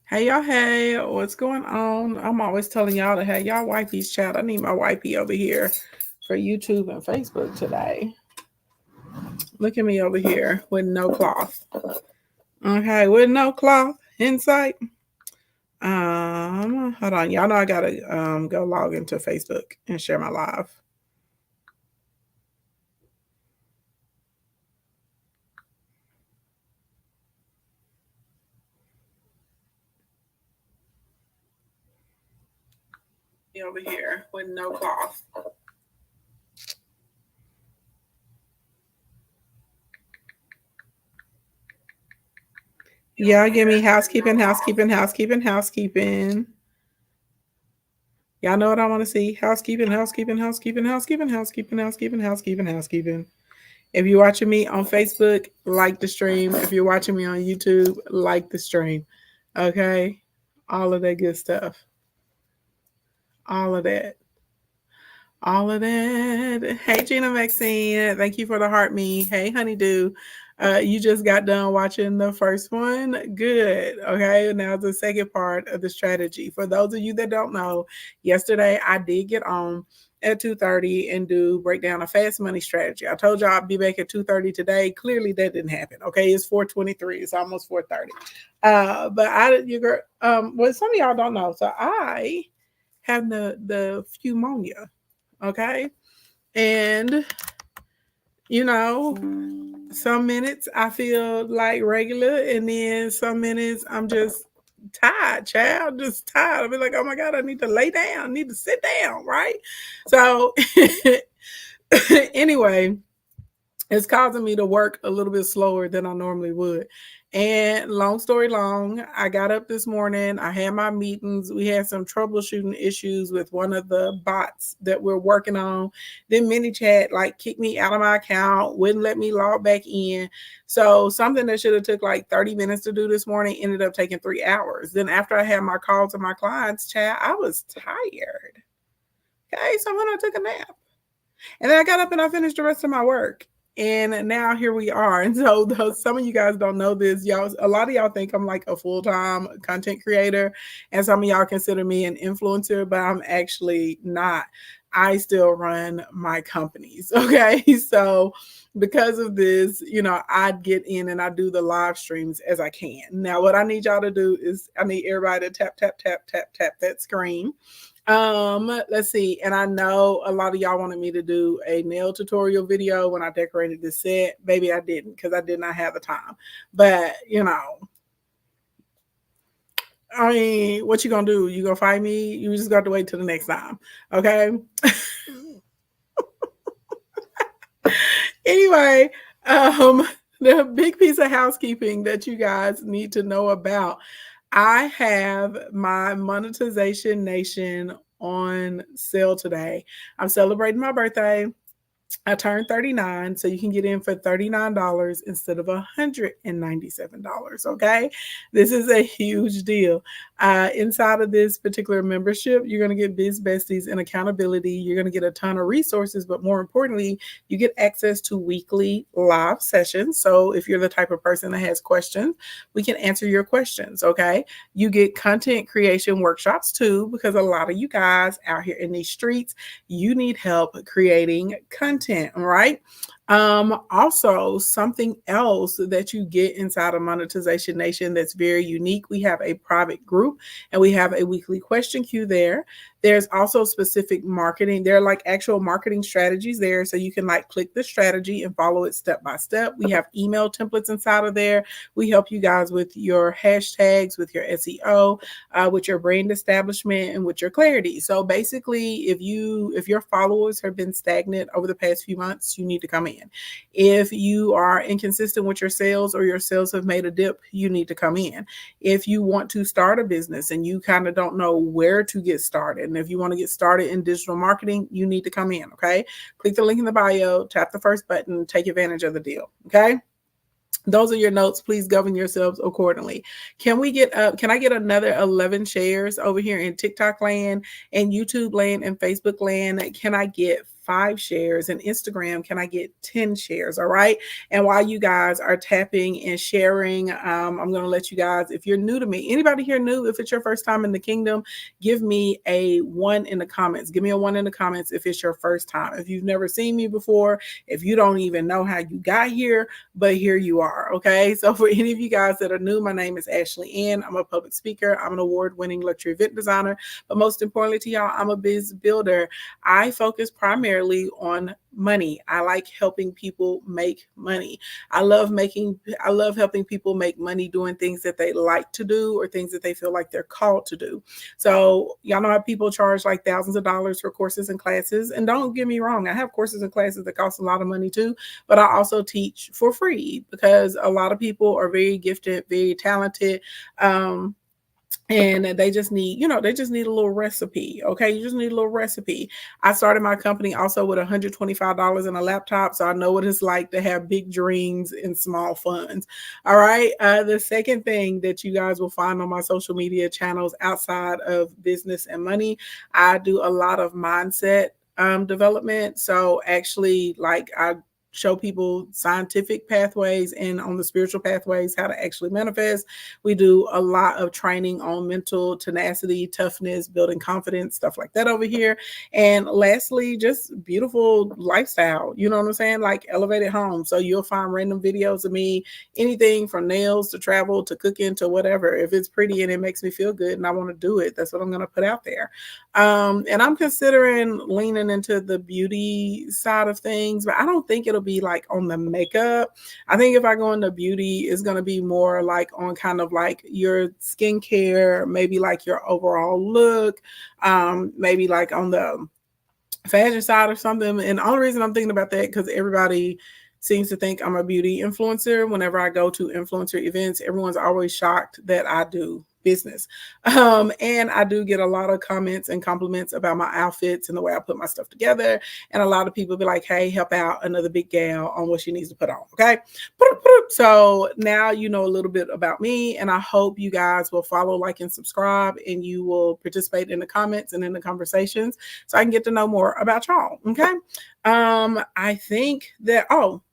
Hey y'all, hey, what's going on? I'm always telling y'all to have y'all wifey's chat. I need my wifey over here for YouTube and Facebook today. Look at me over here with no cloth. Okay, with no cloth in sight. Hold on. Y'all know I gotta go log into Facebook and share my live. Over here with no cloth. Yeah, give me housekeeping. Y'all know what I want to see. Housekeeping. If you're watching me on Facebook, like the stream. If you're watching me on YouTube, like the stream. Okay? All of that good stuff. All of that. All of that. Hey, Gina Maxine. Thank you for the heart me. Hey, Honeydew. You just got done watching the first one. Good. Okay. Now the second part of the strategy. For those of you that don't know, yesterday I did get on at 2:30 and do breakdown a fast money strategy. I told y'all I'd be back at 2:30 today. Clearly that didn't happen. Okay, it's 4:23. It's almost 4:30. Well, some of y'all don't know. So I have the pneumonia. Okay, and you know, some minutes I feel like regular, and then some minutes I'm just tired, child, just tired. I'll be like, oh my God, I need to lay down, I need to sit down, right? So, anyway, it's causing me to work a little bit slower than I normally would. And long story long, I got up this morning. I had my meetings. We had some troubleshooting issues with one of the bots that we're working on. Then ManyChat like kicked me out of my account, wouldn't let me log back in. So something that should have took like 30 minutes to do this morning ended up taking 3 hours. Then after I had my call to my clients, chat, I was tired. Okay, so when I took a nap. And then I got up and I finished the rest of my work. And now here we are. And so some of you guys don't know this. Y'all, a lot of y'all think I'm like a full-time content creator. And some of y'all consider me an influencer, but I'm actually not. I still run my companies. Okay. So because of this, I get in and I do the live streams as I can. Now, what I need y'all to do is I need everybody to tap, tap, tap, tap, tap that screen. Let's see. And I know a lot of y'all wanted me to do a nail tutorial video when I decorated this set. Maybe I didn't because I did not have the time. But I mean, what you gonna do? You gonna fight me? You just got to wait till the next time. Okay. Anyway, the big piece of housekeeping that you guys need to know about. I have my Monetization Nation on sale today. I'm celebrating my birthday. I turned 39, so you can get in for $39 instead of $197. Okay, this is a huge deal. Inside of this particular membership, you're going to get Biz Besties and accountability. You're going to get a ton of resources, but more importantly, you get access to weekly live sessions. So if you're the type of person that has questions, we can answer your questions. Okay, you get content creation workshops too, because a lot of you guys out here in these streets, you need help creating content, right? Also, something else that you get inside of Monetization Nation that's very unique. We have a private group and we have a weekly question queue there. There's also specific marketing. There are like actual marketing strategies there. So you can like click the strategy and follow it step by step. We have email templates inside of there. We help you guys with your hashtags, with your SEO, with your brand establishment, and with your clarity. So basically, if your followers have been stagnant over the past few months, you need to come in. If you are inconsistent with your sales or your sales have made a dip, you need to come in. If you want to start a business and you kind of don't know where to get started, and if you want to get started in digital marketing, you need to come in. Okay, click the link in the bio, tap the first button, take advantage of the deal. Okay, those are your notes. Please govern yourselves accordingly. Can I get another 11 shares over here in TikTok land and YouTube land and Facebook land? Can I get 5 shares? And Instagram, can I get 10 shares? All right. And while you guys are tapping and sharing, I'm going to let you guys, if you're new to me, anybody here new, if it's your first time in the kingdom, give me a 1 in the comments. Give me a 1 in the comments if it's your first time. If you've never seen me before, if you don't even know how you got here, but here you are. Okay. So for any of you guys that are new, my name is Ashley Ann. I'm a public speaker. I'm an award-winning luxury event designer. But most importantly to y'all, I'm a biz builder. I focus primarily on money. I like helping people make money. I love helping people make money doing things that they like to do or things that they feel like they're called to do. So y'all know how people charge like thousands of dollars for courses and classes. And don't get me wrong, I have courses and classes that cost a lot of money too, but I also teach for free because a lot of people are very gifted, very talented. And they just need, they just need a little recipe. Okay. You just need a little recipe. I started my company also with $125 and a laptop. So I know what it's like to have big dreams and small funds. All right. The second thing that you guys will find on my social media channels outside of business and money, I do a lot of mindset development. So actually, like, I show people scientific pathways and on the spiritual pathways, how to actually manifest. We do a lot of training on mental tenacity, toughness, building confidence, stuff like that over here. And lastly, just beautiful lifestyle. You know what I'm saying? Like elevated home. So you'll find random videos of me, anything from nails to travel to cooking to whatever. If it's pretty and it makes me feel good and I want to do it, that's what I'm going to put out there. And I'm considering leaning into the beauty side of things, but I don't think it'll be like on the makeup. I think if I go into beauty, it's going to be more like on kind of like your skincare, maybe like your overall look, maybe like on the fashion side or something. And the only reason I'm thinking about that, because everybody seems to think I'm a beauty influencer. Whenever I go to influencer events, everyone's always shocked that I do business. And I do get a lot of comments and compliments about my outfits and the way I put my stuff together. And a lot of people be like, hey, help out another big gal on what she needs to put on. Okay. So now you know a little bit about me, and I hope you guys will follow, like, and subscribe, and you will participate in the comments and in the conversations so I can get to know more about y'all. Okay. I think that,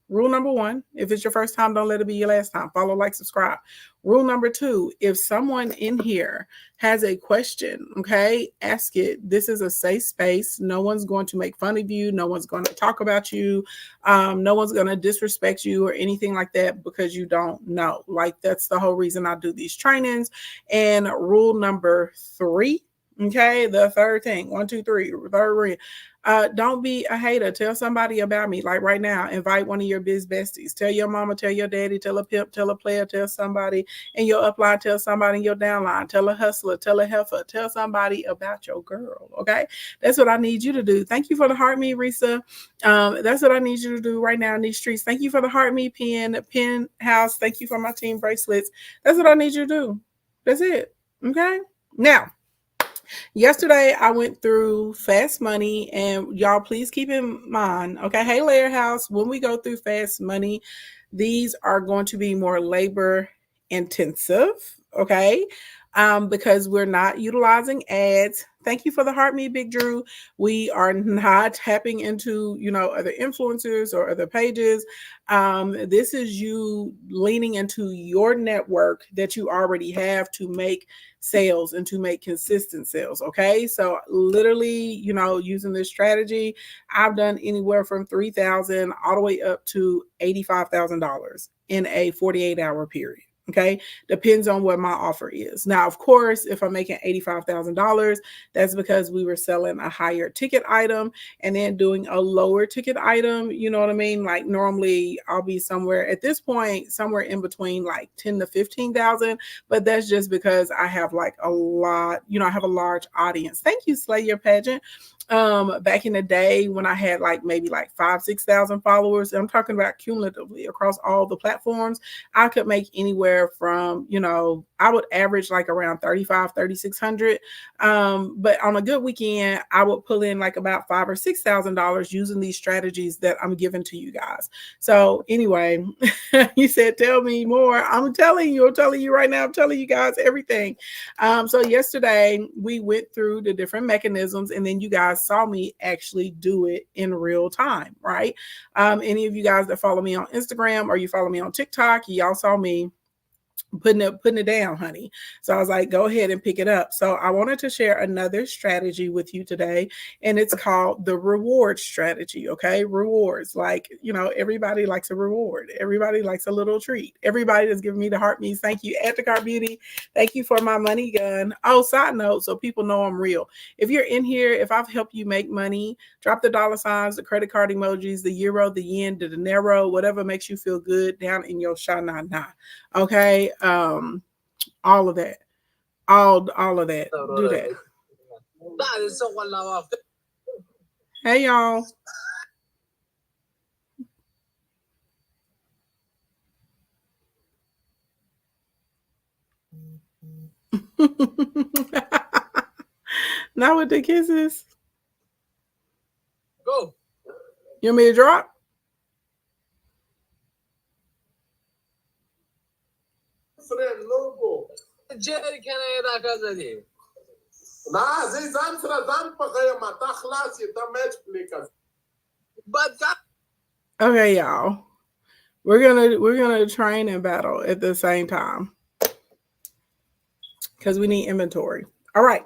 rule number 1, if it's your first time, don't let it be your last time. Follow, like, subscribe. Rule number 2, if someone in here has a question, okay, ask it. This is a safe space. No one's going to make fun of you. No one's going to talk about you. No one's going to disrespect you or anything like that because you don't know. Like, that's the whole reason I do these trainings. And rule number 3, okay, the third thing, 1, 2, 3, third rule. Don't be a hater. Tell somebody about me. Like right now, invite one of your biz besties. Tell your mama, tell your daddy, tell a pimp, tell a player, tell somebody in your upline, tell somebody in your downline, tell a hustler, tell a heifer, tell somebody about your girl. Okay. That's what I need you to do. Thank you for the heart me, Risa. That's what I need you to do right now in these streets. Thank you for the heart me pen house. Thank you for my team bracelets. That's what I need you to do. That's it. Okay. Now, yesterday, I went through Fast Money, and y'all please keep in mind, okay, hey, Layer House, when we go through Fast Money, these are going to be more labor intensive, okay, because we're not utilizing ads. Thank you for the heart me, Big Drew. We are not tapping into, other influencers or other pages. This is you leaning into your network that you already have to make sales and to make consistent sales. Okay. So literally, using this strategy, I've done anywhere from $3,000 all the way up to $85,000 in a 48-hour period. Okay. Depends on what my offer is. Now, of course, if I'm making $85,000, that's because we were selling a higher ticket item and then doing a lower ticket item. You know what I mean? Like normally I'll be somewhere at this point, somewhere in between like 10 to 15,000, but that's just because I have like a lot, I have a large audience. Thank you, Slay Your Pageant. Back in the day when I had like maybe like 5,000-6,000 followers, I'm talking about cumulatively across all the platforms, I could make anywhere from, I would average like around 3,600. But on a good weekend, I would pull in like about $5,000 or $6,000 using these strategies that I'm giving to you guys. So anyway, you said, tell me more. I'm telling you right now, I'm telling you guys everything. So yesterday we went through the different mechanisms, and then you guys guys saw me actually do it in real time, right? Any of you guys that follow me on Instagram or you follow me on TikTok, y'all saw me putting it down, honey. So I was like, go ahead and pick it up. So I wanted to share another strategy with you today, and it's called the reward strategy. Okay, rewards. Like, everybody likes a reward. Everybody likes a little treat. Everybody that's giving me the heart means thank you. Add to Cart Beauty. Thank you for my money gun. Oh, side note, so people know I'm real. If you're in here, if I've helped you make money, drop the dollar signs, the credit card emojis, the euro, the yen, the dinero, whatever makes you feel good down in your sha-na-na. Okay. All of that. All of that. Do that. Hey y'all. Not with the kisses. Go. You want me to drop? Jerry Canada Kazadi. But okay, y'all. We're gonna train and battle at the same time because we need inventory. All right.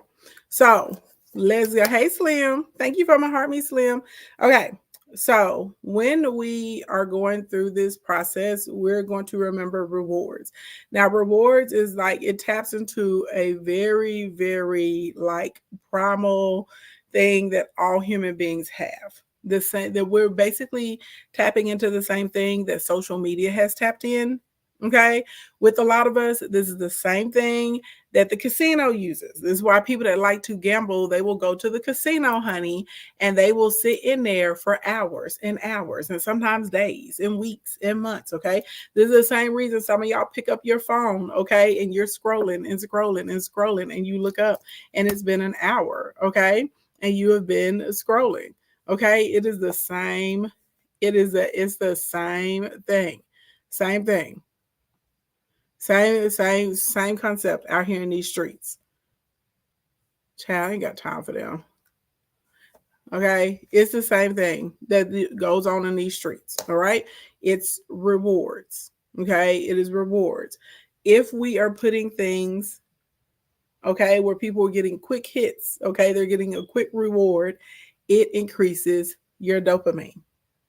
So let's go. Hey Slim. Thank you for my heart, me Slim. Okay. So when we are going through this process, we're going to remember rewards. Now, rewards is like it taps into a very, very like primal thing that all human beings have. The same that we're basically tapping into the same thing that social media has tapped in. Okay. With a lot of us, this is the same thing that the casino uses. This is why people that like to gamble, they will go to the casino, honey, and they will sit in there for hours and hours and sometimes days and weeks and months. Okay. This is the same reason some of y'all pick up your phone, okay, and you're scrolling and scrolling and scrolling and you look up and it's been an hour, okay, and you have been scrolling. Okay. It is the same. It's the same thing. Same thing. Same concept out here in these streets. Child, I ain't got time for them. Okay, it's the same thing that goes on in these streets. All right, it's rewards. Okay, it is rewards. If we are putting things, okay, where people are getting quick hits, okay, they're getting a quick reward, it increases your dopamine.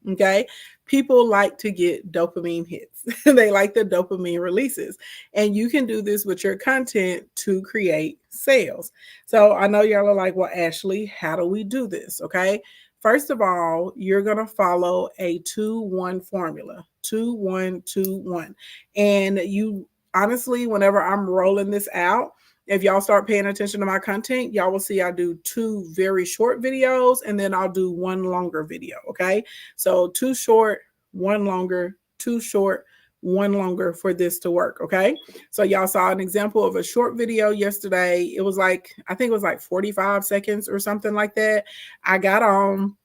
Okay. People like to get dopamine hits. They like the dopamine releases. And you can do this with your content to create sales. So I know y'all are like, well, Ashley, how do we do this? Okay. First of all, you're going to follow a 2-1 formula, 2-1-2-1. And you honestly, whenever I'm rolling this out, if y'all start paying attention to my content, y'all will see I do 2 very short videos and then I'll do 1 longer video. Okay. So 2 short, 1 longer, 2 short, 1 longer for this to work. Okay. So y'all saw an example of a short video yesterday. It was like, I think it was like 45 seconds or something like that. I got on,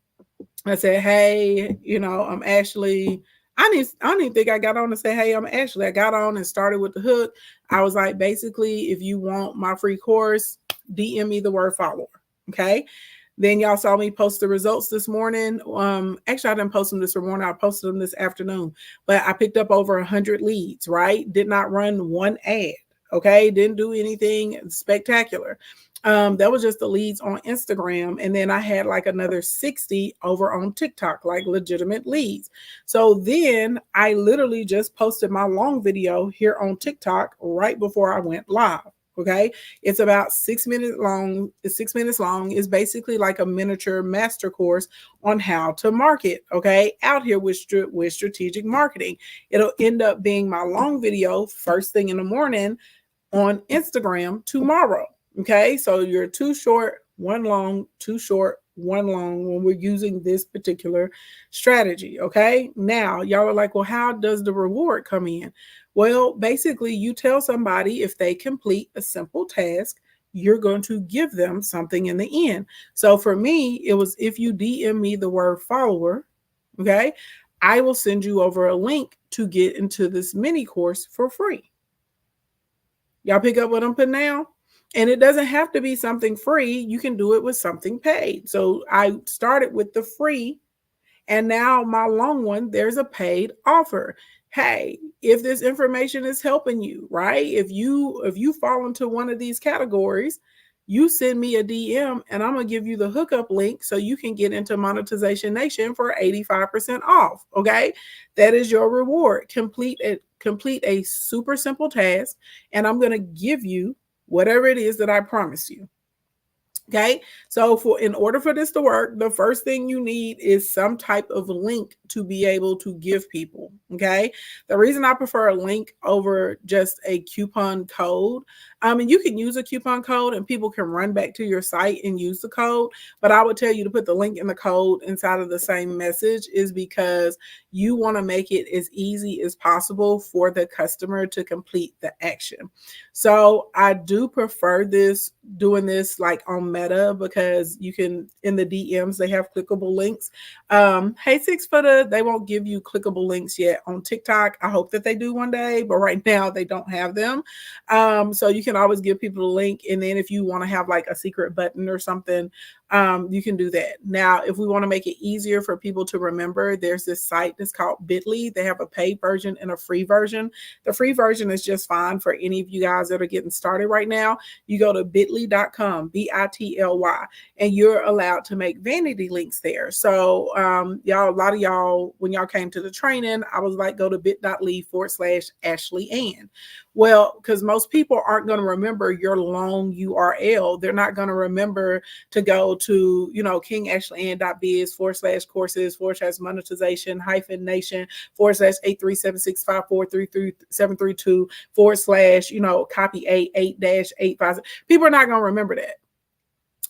I said, hey, I'm Ashley. I don't even think I got on to say, hey, I'm Ashley. I got on and started with the hook. I was like, basically, if you want my free course, DM me the word follower. Okay. Then y'all saw me post the results this morning. Actually, I didn't post them this morning. I posted them this afternoon. But I picked up over 100 leads, right? Did not run one ad. Okay. Didn't do anything spectacular. That was just the leads on Instagram. And then I had like another 60 over on TikTok, like legitimate leads. So then I literally just posted my long video here on TikTok right before I went live. Okay. It's about 6 minutes long. It's 6 minutes long. It's basically like a miniature master course on how to market. Okay. Out here with strategic marketing. It'll end up being my long video first thing in the morning on Instagram tomorrow. Okay, so you're 2 short, 1 long, 2 short, 1 long when we're using this particular strategy. Okay, now y'all are like, well, how does the reward come in? Well, basically, you tell somebody if they complete a simple task, you're going to give them something in the end. So for me, it was if you DM me the word follower, okay, I will send you over a link to get into this mini course for free. Y'all pick up what I'm putting down? And it doesn't have to be something free. You can do it with something paid. So I started with the free, and now my long one, there's a paid offer. Hey, if this information is helping you, right? If you fall into one of these categories, you send me a DM and I'm going to give you the hookup link so you can get into Monetization Nation for 85% off, okay? That is your reward. Complete a super simple task, and I'm going to give you whatever it is that I promised you. Okay, so in order for this to work, the first thing you need is some type of link to be able to give people. Okay, the reason I prefer a link over just a coupon code, and you can use a coupon code and people can run back to your site and use the code, but I would tell you to put the link and the code inside of the same message, is because you want to make it as easy as possible for the customer to complete the action. So I do prefer doing this like on Meta, because you can, in the DMs, they have clickable links. Hey, 6 footer, they won't give you clickable links yet on TikTok. I hope that they do one day, but right now they don't have them. So you can always give people a link, and then if you want to have like a secret button or something, you can do that. Now, if we want to make it easier for people to remember, there's this site that's called Bitly. They have a paid version and a free version. The free version is just fine for any of you guys that are getting started right now. You go to bit.ly.com, BITLY, and you're allowed to make vanity links there. So y'all, a lot of y'all, when y'all came to the training, I was like, go to bit.ly/Ashley Ann. Well, because most people aren't going to remember your long URL. They're not going to remember to go to, kingashleyann.biz/courses/monetization-nation/83765433732 copy 8-8-85. People are not going to remember that.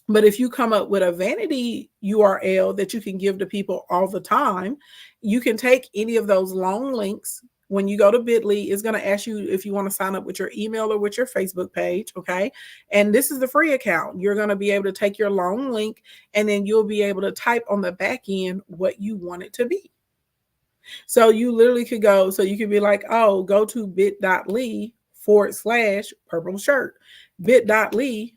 But if you come up with a vanity URL that you can give to people all the time, you can take any of those long links. When you go to Bitly, it's going to ask you if you want to sign up with your email or with your Facebook page, okay? And this is the free account. You're going to be able to take your long link, and then you'll be able to type on the back end what you want it to be. So you literally could go, so you could be like, oh, go to bit.ly/purple shirt, bit.ly/lash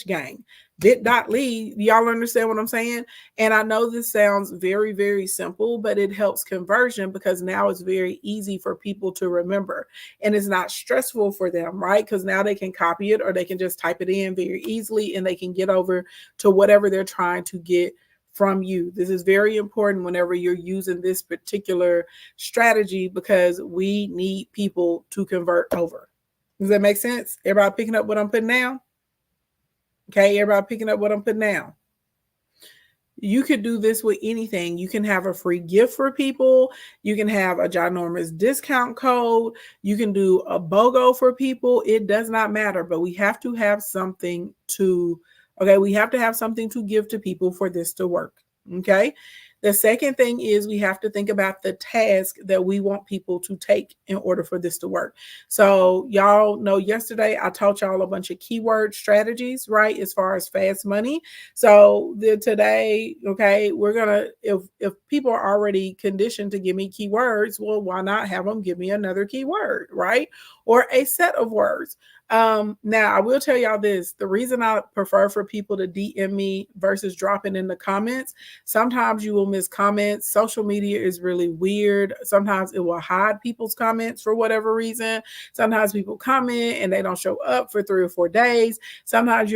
gang, bit.ly. Y'all understand what I'm saying? And I know this sounds very, very simple, but it helps conversion, because now it's very easy for people to remember, and it's not stressful for them, right? Because now they can copy it, or they can just type it in very easily, and they can get over to whatever they're trying to get from you. This is very important whenever you're using this particular strategy, because we need people to convert over. Does that make sense? Everybody picking up what I'm putting down? Okay, everybody picking up what I'm putting down? You could do this with anything. You can have a free gift for people. You can have a ginormous discount code. You can do a BOGO for people. It does not matter, but we have to have something to, we have to have something to give to people for this to work, okay? The second thing is we have to think about the task that we want people to take in order for this to work. So y'all know yesterday I taught y'all a bunch of keyword strategies, right? As far as fast money. So today, okay, we're going to, if people are already conditioned to give me keywords, well, why not have them give me another keyword, right? Or a set of words. Now I will tell y'all this, the reason I prefer for people to DM me versus dropping in the comments, sometimes you will miss comments. Social media is really weird. Sometimes it will hide people's comments for whatever reason. Sometimes people comment and they don't show up for 3 or 4 days. Sometimes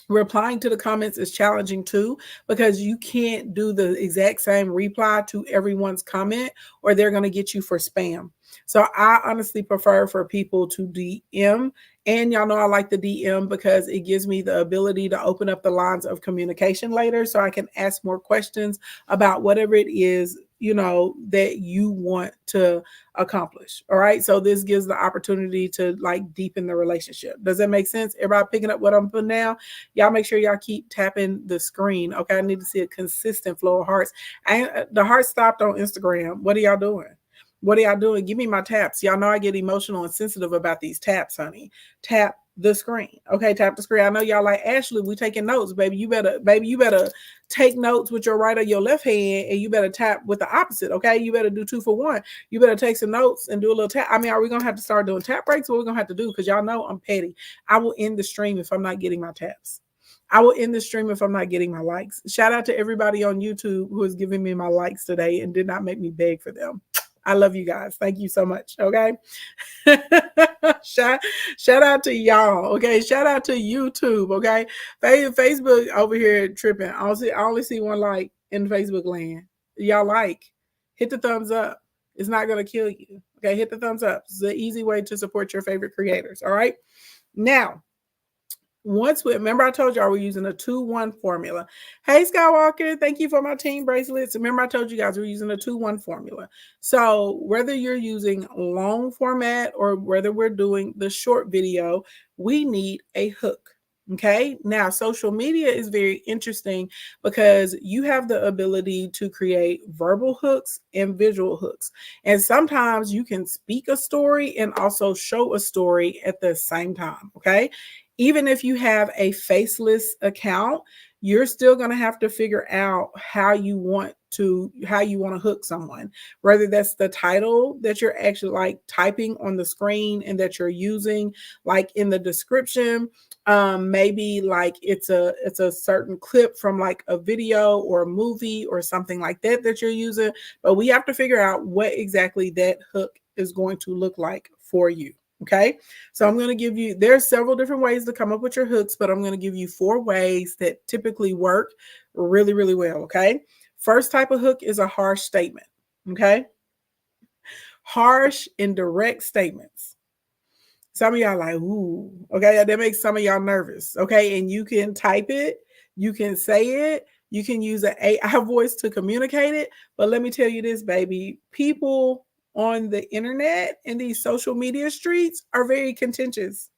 replying to the comments is challenging too, because you can't do the exact same reply to everyone's comment, or they're going to get you for spam. So I honestly prefer for people to DM, and y'all know I like the DM because it gives me the ability to open up the lines of communication later, so I can ask more questions about whatever it is, that you want to accomplish. All right. So this gives the opportunity to like deepen the relationship. Does that make sense? Everybody picking up what I'm putting down? Y'all make sure y'all keep tapping the screen. Okay. I need to see a consistent flow of hearts. The heart stopped on Instagram. What are y'all doing? What are y'all doing? Give me my taps. Y'all know I get emotional and sensitive about these taps, honey. Tap, the screen. Okay, tap the screen. I know y'all like, Ashley, we taking notes, baby. You better take notes with your right or your left hand, and you better tap with the opposite. Okay, you better do 2 for 1. You better take some notes and do a little tap. I mean, are we gonna have to start doing tap breaks? What we're gonna have to do? Because y'all know I'm petty. I will end the stream if I'm not getting my taps. I will end the stream if I'm not getting my likes. Shout out to everybody on YouTube who is giving me my likes today and did not make me beg for them. I love you guys. Thank you so much. Okay. shout out to y'all. Okay. Shout out to YouTube. Okay. Facebook over here tripping. I only see one like in Facebook land. Y'all like. Hit the thumbs up. It's not going to kill you. Okay. Hit the thumbs up. It's the easy way to support your favorite creators. All right. Now, remember I told y'all we're using a 2-1 formula. Hey, Skywalker, thank you for my team bracelets. Remember I told you guys we're using a 2-1 formula. So whether you're using long format or whether we're doing the short video, we need a hook. Okay. Now, social media is very interesting because you have the ability to create verbal hooks and visual hooks. And sometimes you can speak a story and also show a story at the same time. Okay. Even if you have a faceless account, you're still going to have to figure out how you want to hook someone, whether that's the title that you're actually like typing on the screen and that you're using like in the description. Maybe like it's a certain clip from like a video or a movie or something like that you're using, but we have to figure out what exactly that hook is going to look like for you. Okay, so I'm going to give you, there's several different ways to come up with your hooks, but I'm going to give you 4 ways that typically work really, really well. Okay, first type of hook is a harsh statement. Okay, harsh and direct statements. Some of y'all like, ooh, okay, that makes some of y'all nervous. Okay, and you can type it, you can say it, you can use an AI voice to communicate it. But let me tell you this, baby, people on the internet and these social media streets are very contentious.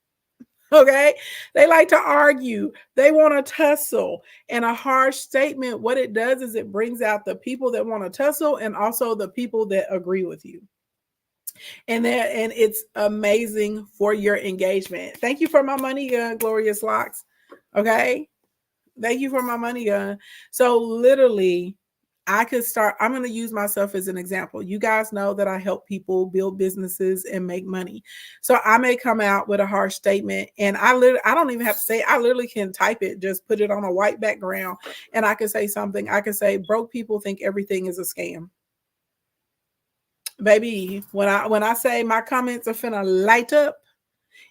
Okay, they like to argue, they want to tussle, and a harsh statement, what it does is it brings out the people that want to tussle and also the people that agree with you. And it's amazing for your engagement. Thank you for my money gun, Glorious Locks. Okay, thank you for my money gun. So literally, I'm going to use myself as an example. You guys know that I help people build businesses and make money. So I may come out with a harsh statement and I don't even have to say it. I literally can type it, just put it on a white background and I can say something. I can say, broke people think everything is a scam. Baby, when I say my comments are finna light up,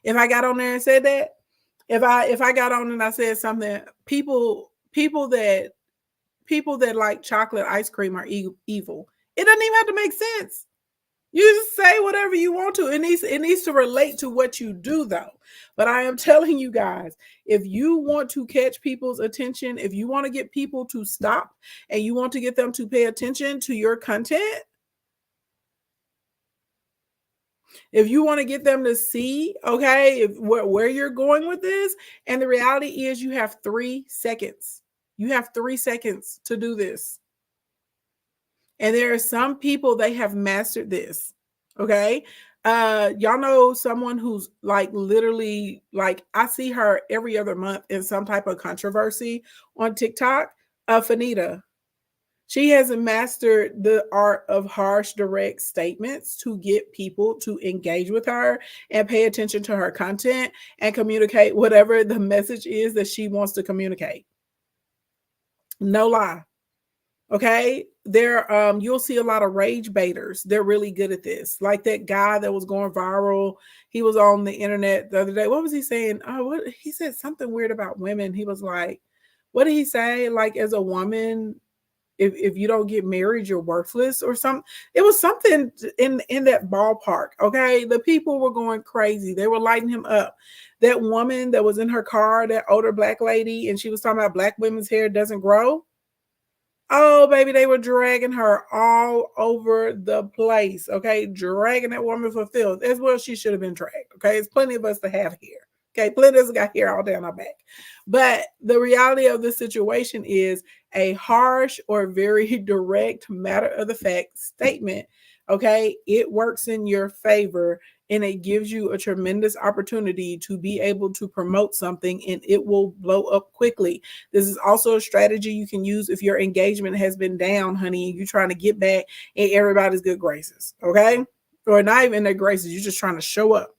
if I got on there and said that, if I got on and I said something, people that like chocolate ice cream are evil. It doesn't even have to make sense. You just say whatever you want to. It needs to relate to what you do, though. But I am telling you guys, if you want to catch people's attention, if you want to get people to stop and you want to get them to pay attention to your content, if you want to get them to see, okay, where you're going with this, and the reality is you have 3 seconds. You have 3 seconds to do this. And there are some people, they have mastered this. Okay. Y'all know someone who's like literally like, I see her every other month in some type of controversy on TikTok. Fanita. She has mastered the art of harsh, direct statements to get people to engage with her and pay attention to her content and communicate whatever the message is that she wants to communicate. No lie. Okay. You'll see a lot of rage baiters. They're really good at this. Like that guy that was going viral. He was on the internet the other day. What was he saying? Oh, he said something weird about women. He was like, what did he say? Like, as a woman, if you don't get married, you're worthless or something. It was something in that ballpark. Okay. The people were going crazy. They were lighting him up. That woman that was in her car, that older Black lady, and she was talking about Black women's hair doesn't grow. Oh, baby, they were dragging her all over the place. Okay. Dragging that woman for filth. As well, she should have been dragged. Okay. There's plenty of us to have hair. Okay. Plenty of us got hair all down our back. But the reality of the situation is a harsh or very direct matter of the fact statement Okay, it works in your favor and it gives you a tremendous opportunity to be able to promote something and it will blow up quickly. This is also a strategy you can use if your engagement has been down, honey, and you're trying to get back in everybody's good graces. Okay, or not even their graces, you're just trying to show up.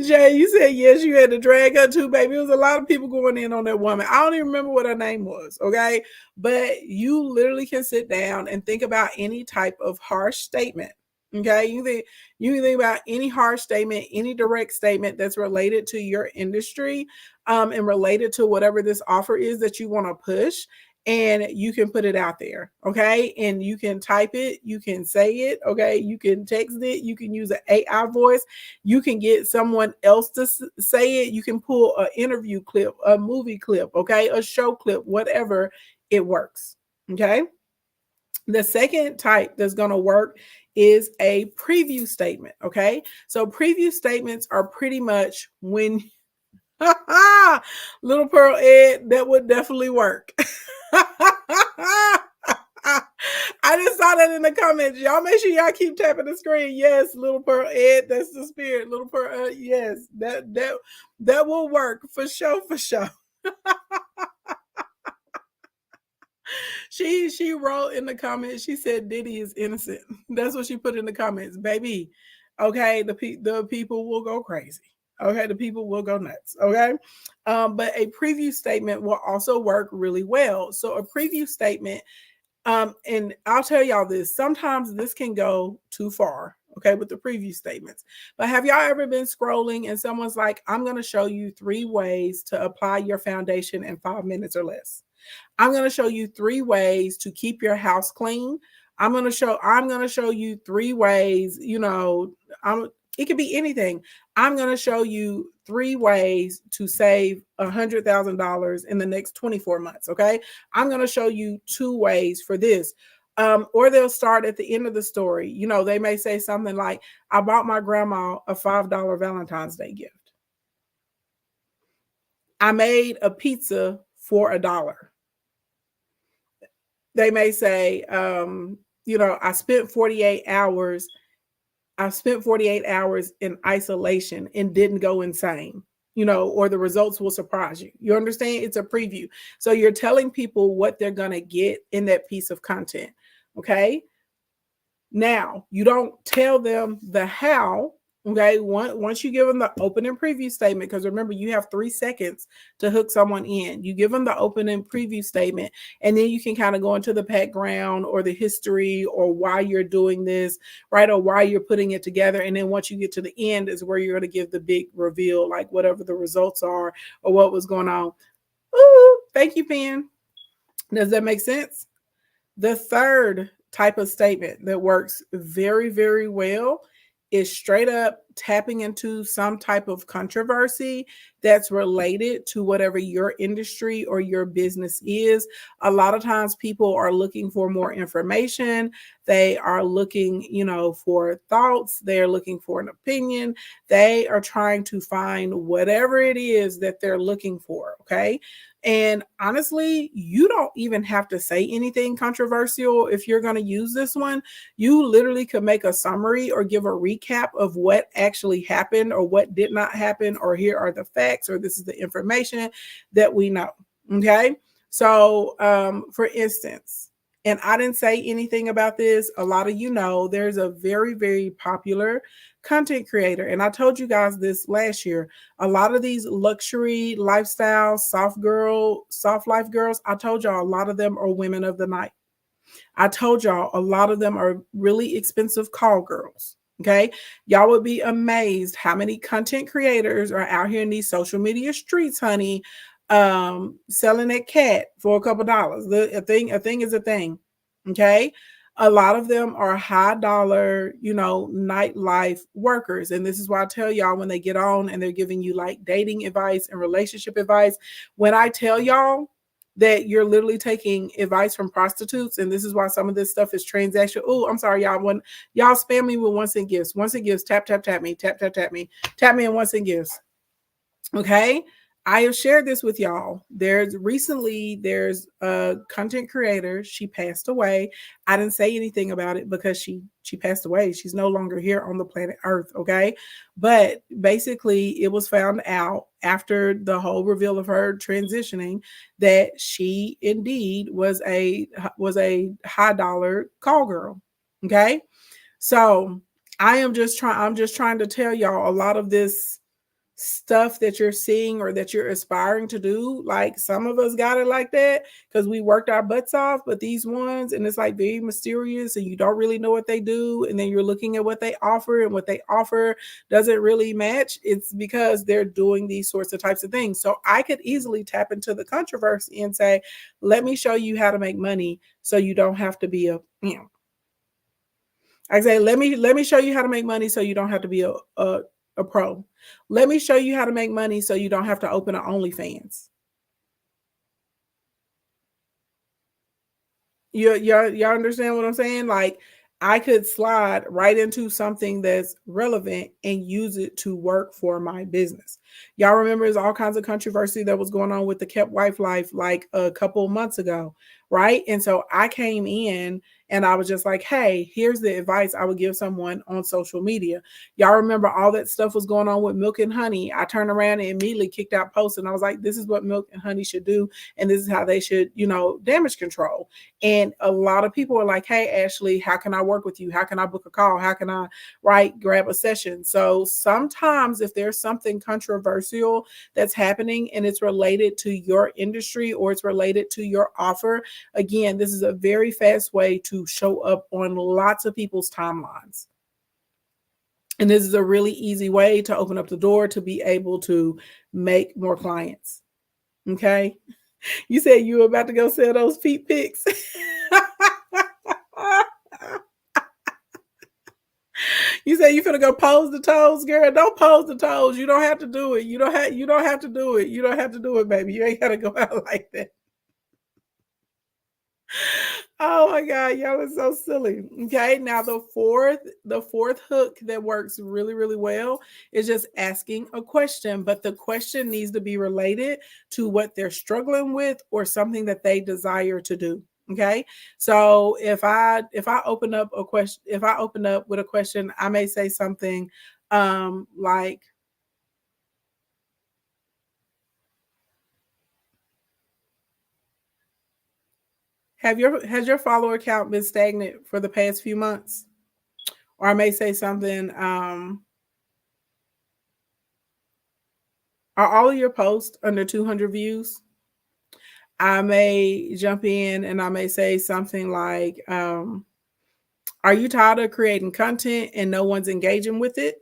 Jay, you said yes, you had to drag her too, baby. It was a lot of people going in on that woman. I don't even remember what her name was, okay? But you literally can sit down and think about any type of harsh statement. Okay, you can think about any harsh statement, any direct statement that's related to your industry, and related to whatever this offer is that you want to push, and you can put it out there, okay? And you can type it, you can say it, okay? You can text it, you can use an AI voice, you can get someone else to say it, you can pull an interview clip, a movie clip, okay? A show clip, whatever, it works, okay? The second type that's going to work is a preview statement, okay? So preview statements are pretty much when Little Pearl Ed, that would definitely work. I just saw that in the comments. Y'all make sure y'all keep tapping the screen. Yes, Little Pearl Ed, that's the spirit. Little Pearl Ed, yes, that will work for sure, for sure. She wrote in the comments, she said Diddy is innocent. That's what she put in the comments, baby. Okay, the people will go crazy. Okay, the people will go nuts. Okay, but a preview statement will also work really well. So a preview statement, and I'll tell y'all this, sometimes this can go too far, okay, with the preview statements. But have y'all ever been scrolling and someone's like, I'm going to show you 3 ways to apply your foundation in 5 minutes or less. I'm going to show you 3 ways to keep your house clean. I'm going to show you 3 ways, it could be anything. I'm going to show you 3 ways to save $100,000 in the next 24 months. Okay. I'm going to show you 2 ways for this. Or they'll start at the end of the story. They may say something like, I bought my grandma a $5 Valentine's Day gift. I made a pizza for $1. They may say, I spent 48 hours. I spent 48 hours in isolation and didn't go insane, or the results will surprise you. You understand? It's a preview. So you're telling people what they're going to get in that piece of content. Okay. Now, you don't tell them the how. Okay, once you give them the opening preview statement, because remember, you have 3 seconds to hook someone in. You give them the opening preview statement, and then you can kind of go into the background or the history or why you're doing this, right? Or why you're putting it together. And then once you get to the end is where you're going to give the big reveal, like whatever the results are or what was going on. Ooh, thank you, Pen. Does that make sense? The third type of statement that works very, very well is straight up tapping into some type of controversy that's related to whatever your industry or your business is. A lot of times people are looking for more information. They are looking, for thoughts. They're looking for an opinion. They are trying to find whatever it is that they're looking for. Okay. And honestly, you don't even have to say anything controversial if you're going to use this one. You literally could make a summary or give a recap of what actually happened or what did not happen, or here are the facts, or this is the information that we know. Okay. So, for instance, and I didn't say anything about this, a lot of there's a very, very popular content creator. And I told you guys this last year, a lot of these luxury lifestyle, soft life girls, I told y'all a lot of them are women of the night. I told y'all a lot of them are really expensive call girls. Okay. Y'all would be amazed how many content creators are out here in these social media streets, honey, selling that cat for a couple dollars. A thing is a thing. Okay. A lot of them are high dollar, nightlife workers. And this is why I tell y'all, when they get on and they're giving you like dating advice and relationship advice, when I tell y'all that you're literally taking advice from prostitutes, and this is why some of this stuff is transactional. Oh, I'm sorry, y'all. When y'all spam me with 1 cent gifts, 1 cent gifts, tap me, tap me, tap me, and 1 cent gifts. Okay. I have shared this with y'all. There's a content creator. She passed away. I didn't say anything about it because she passed away. She's no longer here on the planet Earth. Okay, but basically, it was found out after the whole reveal of her transitioning that she indeed was a high dollar call girl. Okay, so I'm just trying to tell y'all a lot of this stuff that you're seeing or that you're aspiring to do. Like some of us got it like that because we worked our butts off, but these ones, and it's like very mysterious and you don't really know what they do. And then you're looking at what they offer and what they offer doesn't really match. It's because they're doing these sorts of types of things. So I could easily tap into the controversy and say, let me show you how to make money so you don't have to be I say, let me show you how to make money so you don't have to be a pro. Let me show you how to make money so you don't have to open an OnlyFans. Y'all understand what I'm saying? Like I could slide right into something that's relevant and use it to work for my business. Y'all remember there's all kinds of controversy that was going on with the Kept Wife Life like a couple of months ago, right? And so I came in and I was just like, hey, here's the advice I would give someone on social media. Y'all remember all that stuff was going on with Milk and Honey. I turned around and immediately kicked out posts and I was like, this is what Milk and Honey should do. And this is how they should, damage control. And a lot of people are like, hey, Ashley, how can I work with you? How can I book a call? How can I grab a session? So sometimes if there's something controversial that's happening and it's related to your industry or it's related to your offer, again, this is a very fast way to show up on lots of people's timelines. And this is a really easy way to open up the door to be able to make more clients. Okay. You said you were about to go sell those feet pics. You said you're gonna go pose the toes, girl. Don't pose the toes. You don't have to do it. You don't have to do it. You don't have to do it, baby. You ain't gotta go out like that. Oh my God, y'all are so silly. Okay, now the fourth hook that works really, really well is just asking a question, but the question needs to be related to what they're struggling with or something that they desire to do. Okay, so if I open up with a question, I may say something like, has your follower count been stagnant for the past few months? Or I may say something, are all of your posts under 200 views? I may jump in and I may say something like, are you tired of creating content and no one's engaging with it?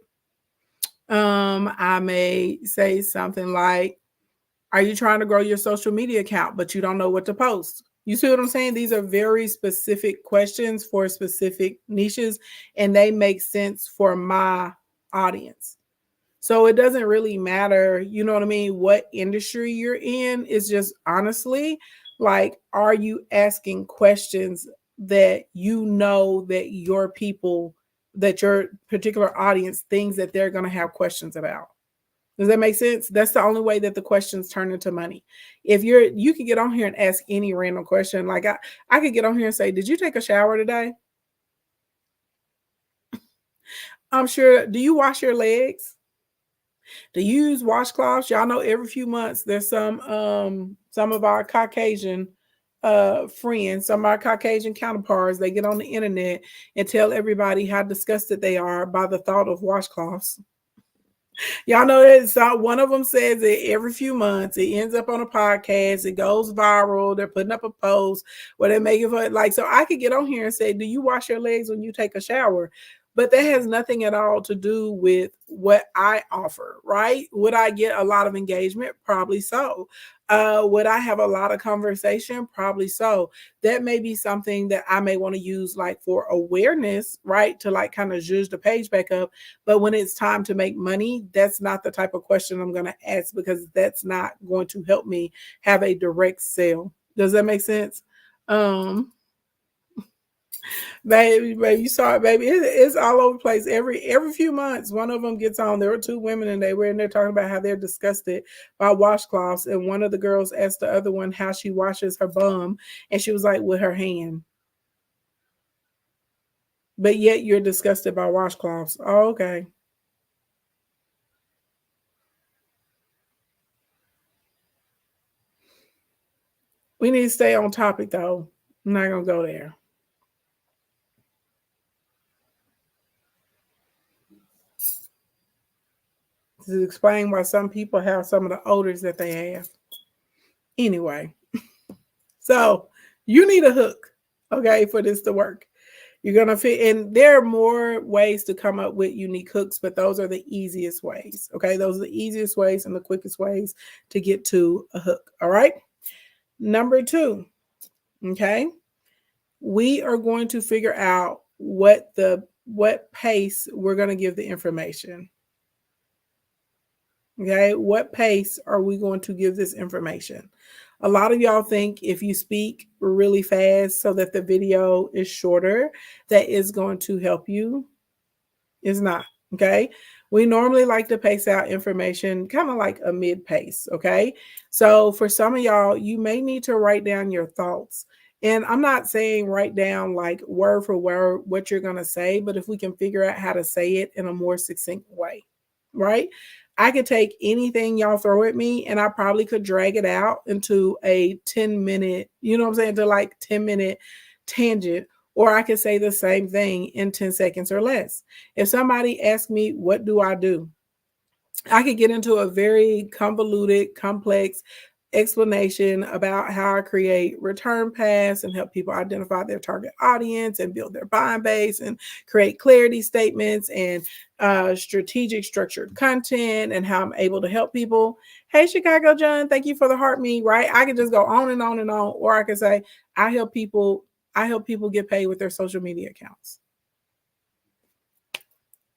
I may say something like, are you trying to grow your social media account, but you don't know what to post? You see what I'm saying? These are very specific questions for specific niches, and they make sense for my audience. So it doesn't really matter, you know what I mean, what industry you're in. It's just honestly, like, are you asking questions that you know that your people, that your particular audience, things that they're going to have questions about? Does that make sense? That's the only way that the questions turn into money. If you can get on here and ask any random question. Like I could get on here and say, did you take a shower today? I'm sure. Do you wash your legs? Do you use washcloths? Y'all know every few months there's some of our Caucasian friends, some of our Caucasian counterparts, they get on the internet and tell everybody how disgusted they are by the thought of washcloths. Y'all know that one of them says it every few months. It ends up on a podcast. It goes viral. They're putting up a post where they make it like, so I could get on here and say, do you wash your legs when you take a shower? But that has nothing at all to do with what I offer, right? Would I get a lot of engagement? Probably so. Would I have a lot of conversation? Probably so. That may be something that I may want to use like for awareness, right? To like kind of zhuzh the page back up. But when it's time to make money, that's not the type of question I'm going to ask because that's not going to help me have a direct sale. Does that make sense? Baby, you saw it, baby. It's all over the place. Every few months, one of them gets on. There were two women, and they were in there talking about how they're disgusted by washcloths. And one of the girls asked the other one how she washes her bum, and she was like, with her hand. But yet you're disgusted by washcloths. Oh, okay. We need to stay on topic, though. I'm not gonna go there. To explain why some people have some of the odors that they have. Anyway, so you need a hook, okay, for this to work. You're gonna fit, and there are more ways to come up with unique hooks, but those are the easiest ways. Okay, those are the easiest ways and the quickest ways to get to a hook. All right. Number 2, okay, we are going to figure out what pace we're going to give the information. Okay, what pace are we going to give this information? A lot of y'all think if you speak really fast so that the video is shorter, that is going to help you. It's not. Okay. We normally like to pace out information kind of like a mid pace. Okay. So for some of y'all, you may need to write down your thoughts. And I'm not saying write down like word for word what you're going to say, but if we can figure out how to say it in a more succinct way, right? I could take anything y'all throw at me and I probably could drag it out into a 10-minute, you know what I'm saying, to like 10-minute tangent, or I could say the same thing in 10 seconds or less. If somebody asks me, what do? I could get into a very convoluted, complex explanation about how I create return paths and help people identify their target audience and build their buying base and create clarity statements and strategic structured content and how I'm able to help people. Hey, Chicago John, thank you for the heart me, right? I could just go on and on and on, or I could say, I help people get paid with their social media accounts.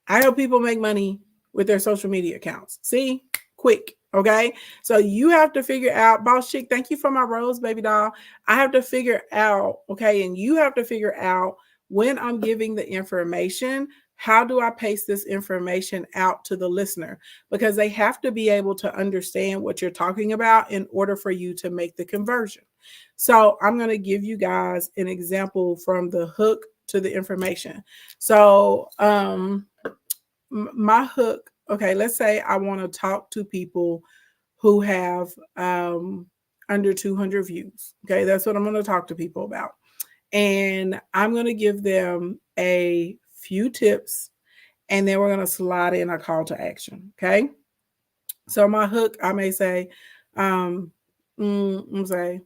I help people make money with their social media accounts. See, quick. Okay. So you have to figure out, Boss Chick, thank you for my rose, baby doll. I have to figure out, okay. And you have to figure out when I'm giving the information, how do I pace this information out to the listener? Because they have to be able to understand what you're talking about in order for you to make the conversion. So I'm going to give you guys an example from the hook to the information. So, my hook, okay, let's say I want to talk to people who have under 200 views. Okay, that's what I'm going to talk to people about. And I'm going to give them a few tips and then we're going to slide in a call to action. Okay, so my hook, I may say, I'm say,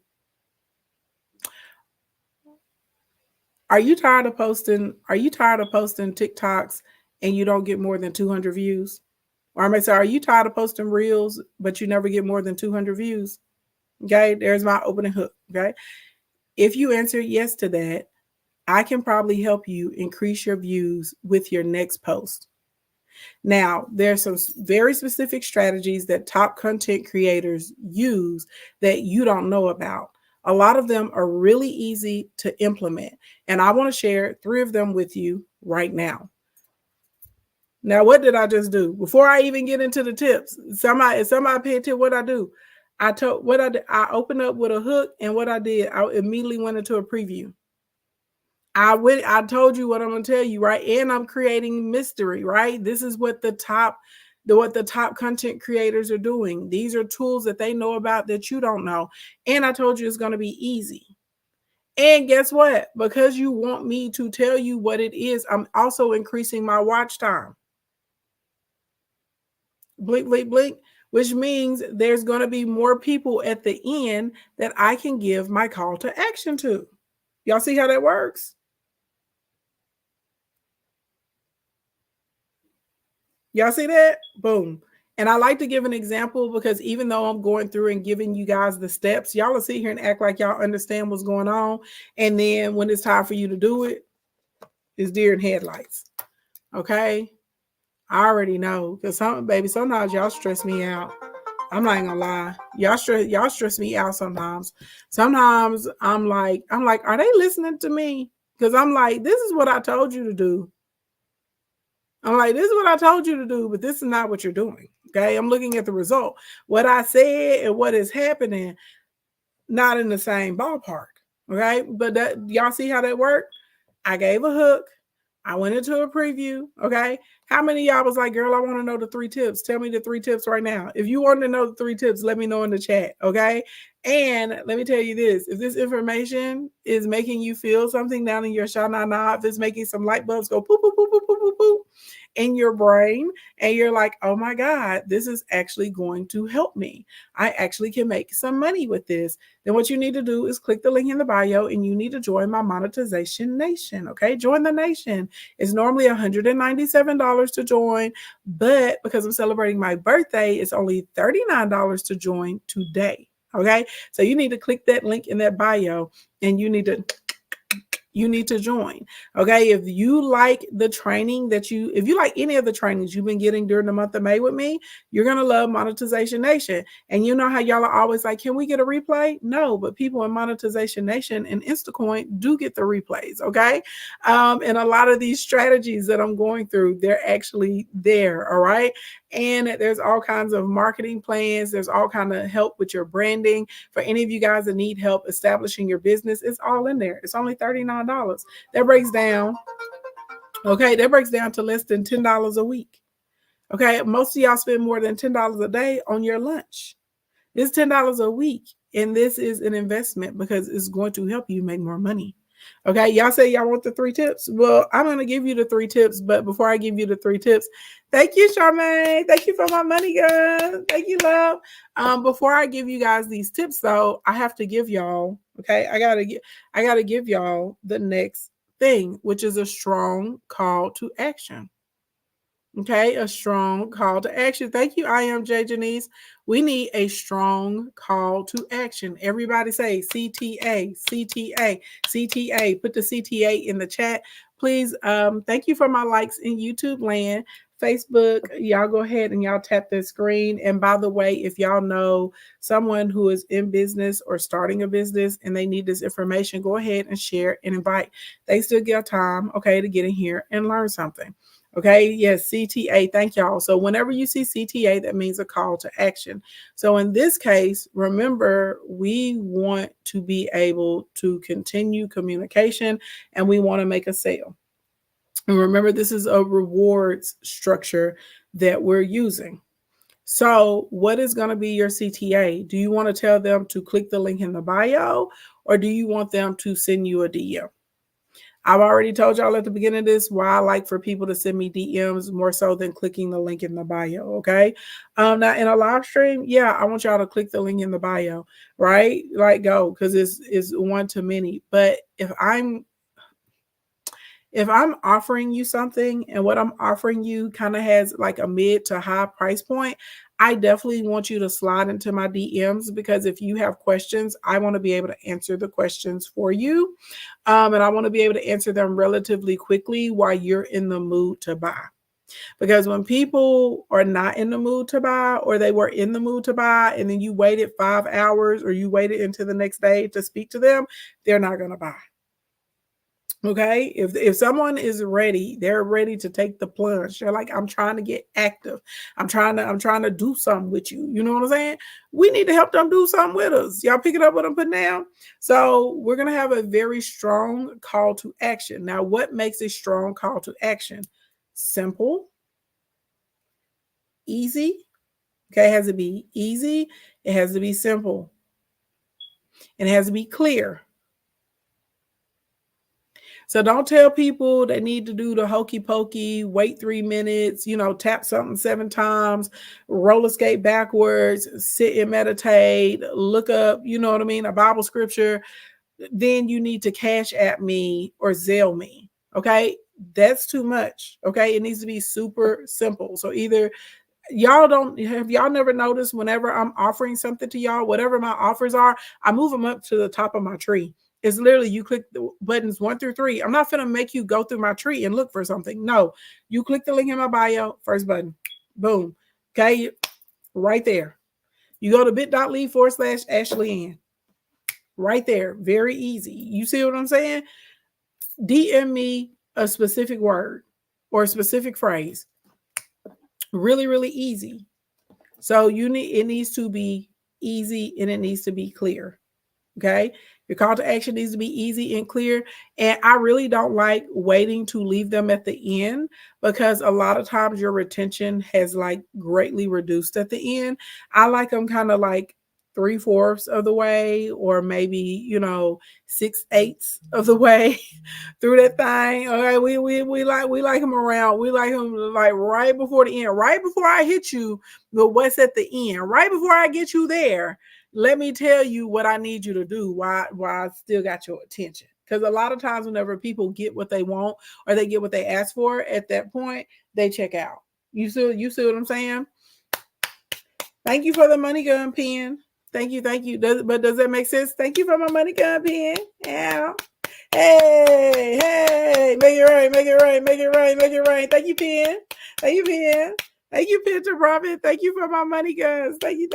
are you tired of posting TikToks and you don't get more than 200 views? Or I may say, are you tired of posting reels, but you never get more than 200 views? Okay, there's my opening hook. Okay, if you answer yes to that, I can probably help you increase your views with your next post. Now, there's some very specific strategies that top content creators use that you don't know about. A lot of them are really easy to implement, and I want to share 3 of them with you right now. Now, what did I just do? Before I even get into the tips, somebody pay attention what I do. I opened up with a hook, and what I did, I immediately went into a preview. I told you what I'm going to tell you, right? And I'm creating mystery, right? This is what the top content creators are doing. These are tools that they know about that you don't know. And I told you it's going to be easy. And guess what? Because you want me to tell you what it is, I'm also increasing my watch time. Blink, blink, blink, which means there's going to be more people at the end that I can give my call to action to. Y'all see how that works? Y'all see that? Boom. And I like to give an example because even though I'm going through and giving you guys the steps, y'all will sit here and act like y'all understand what's going on. And then when it's time for you to do it, it's deer in headlights. Okay? I already know because sometimes y'all stress me out. I'm not gonna lie. Y'all stress me out sometimes. Sometimes I'm like, are they listening to me? Because I'm like, this is what I told you to do. I'm like, this is what I told you to do, but this is not what you're doing. Okay. I'm looking at the result. What I said and what is happening, not in the same ballpark. Okay. But that y'all see how that worked? I gave a hook. I went into a preview. Okay. How many of y'all was like, girl, I want to know the 3 tips. Tell me the 3 tips right now. If you want to know the 3 tips, let me know in the chat. Okay. And let me tell you this, if this information is making you feel something down in your sha-na-na, if it's making some light bulbs go poop, poop, poop, poop, poop, poop, poop in your brain, and you're like, oh my God, this is actually going to help me. I actually can make some money with this. Then what you need to do is click the link in the bio and you need to join my monetization nation. Okay. Join the nation. It's normally $197 to join, but because I'm celebrating my birthday, it's only $39 to join today. Okay. So you need to click that link in that bio and you need to join. Okay. If you like the training if you like any of the trainings you've been getting during the month of May with me, you're going to love Monetization Nation. And you know how y'all are always like, can we get a replay? No, but people in Monetization Nation and Instacoin do get the replays. Okay. And a lot of these strategies that I'm going through, they're actually there. All right. And there's all kinds of marketing plans. There's all kind of help with your branding. For any of you guys that need help establishing your business, it's all in there. It's only $39. That breaks down. Okay, that breaks down to less than $10 a week. Okay, most of y'all spend more than $10 a day on your lunch. It's $10 a week, and this is an investment because it's going to help you make more money. Okay, y'all say y'all want the 3 tips. Well, I'm going to give you the 3 tips, but before I give you the 3 tips, thank you, Charmaine. Thank you for my money, girl. Thank you, love. Before I give you guys these tips, though, I have to give y'all. Okay, I gotta give y'all the next thing, which is a strong call to action. Okay, a strong call to action. Thank you, I am J Janice. We need a strong call to action. Everybody say CTA, CTA, CTA. Put the CTA in the chat. Please, thank you for my likes in YouTube land. Facebook, y'all go ahead and y'all tap the screen. And by the way, if y'all know someone who is in business or starting a business and they need this information, go ahead and share and invite. They still get time, okay, to get in here and learn something. Okay, yes, CTA, thank y'all. So whenever you see CTA, that means a call to action. So in this case, remember, we want to be able to continue communication and we want to make a sale. And remember, this is a rewards structure that we're using. So what is going to be your CTA? Do you want to tell them to click the link in the bio, or do you want them to send you a DM? I've already told y'all at the beginning of this why I like for people to send me DMs more so than clicking the link in the bio, okay? Now, in a live stream, yeah, I want y'all to click the link in the bio, right? Like, go, because it's one to many. But if I'm offering you something and what I'm offering you kind of has like a mid to high price point, I definitely want you to slide into my DMs, because if you have questions, I want to be able to answer the questions for you. And I want to be able to answer them relatively quickly while you're in the mood to buy. Because when people are not in the mood to buy, or they were in the mood to buy, and then you waited 5 hours or you waited into the next day to speak to them, they're not going to buy. Okay, if someone is ready, they're ready to take the plunge. They're like, I'm trying to get active. I'm trying to do something with you. You know what I'm saying? We need to help them do something with us. Y'all pick it up what I'm putting down. So we're gonna have a very strong call to action. Now, what makes a strong call to action? Simple, easy. Okay, it has to be easy. It has to be simple, and it has to be clear. So don't tell people they need to do the hokey pokey, wait 3 minutes, tap something 7 times, roller skate backwards, sit and meditate, look up, you know what I mean, a Bible scripture. Then you need to Cash App me or Zelle me. Okay. That's too much. Okay. It needs to be super simple. So either have y'all never noticed whenever I'm offering something to y'all, whatever my offers are, I move them up to the top of my tree. It's literally, you click the buttons 1 through 3. I'm not going to make you go through my tree and look for something. No, you click the link in my bio, first button, boom. Okay. Right there. You go to bit.ly/Ashley Ann. Right there. Very easy. You see what I'm saying? DM me a specific word or a specific phrase. Really, really easy. So it needs to be easy and it needs to be clear. Okay. Your call to action needs to be easy and clear. And I really don't like waiting to leave them at the end because a lot of times your retention has like greatly reduced at the end. I like them kind of like 3/4 of the way, or maybe 6/8 of the way through that thing. Okay, we like them around. We like them like right before the end, right before I hit you with what's at the end, right before I get you there. Let me tell you what I need you to do. Why I still got your attention. Because a lot of times, whenever people get what they want or they get what they ask for, at that point they check out. You see what I'm saying? Thank you for the money gun pen. Thank you. But does that make sense? Thank you for my money gun pen. Yeah. Hey, make it rain. Thank you, pen. Thank you, Picture Profit. Thank you for my money guns. Thank you.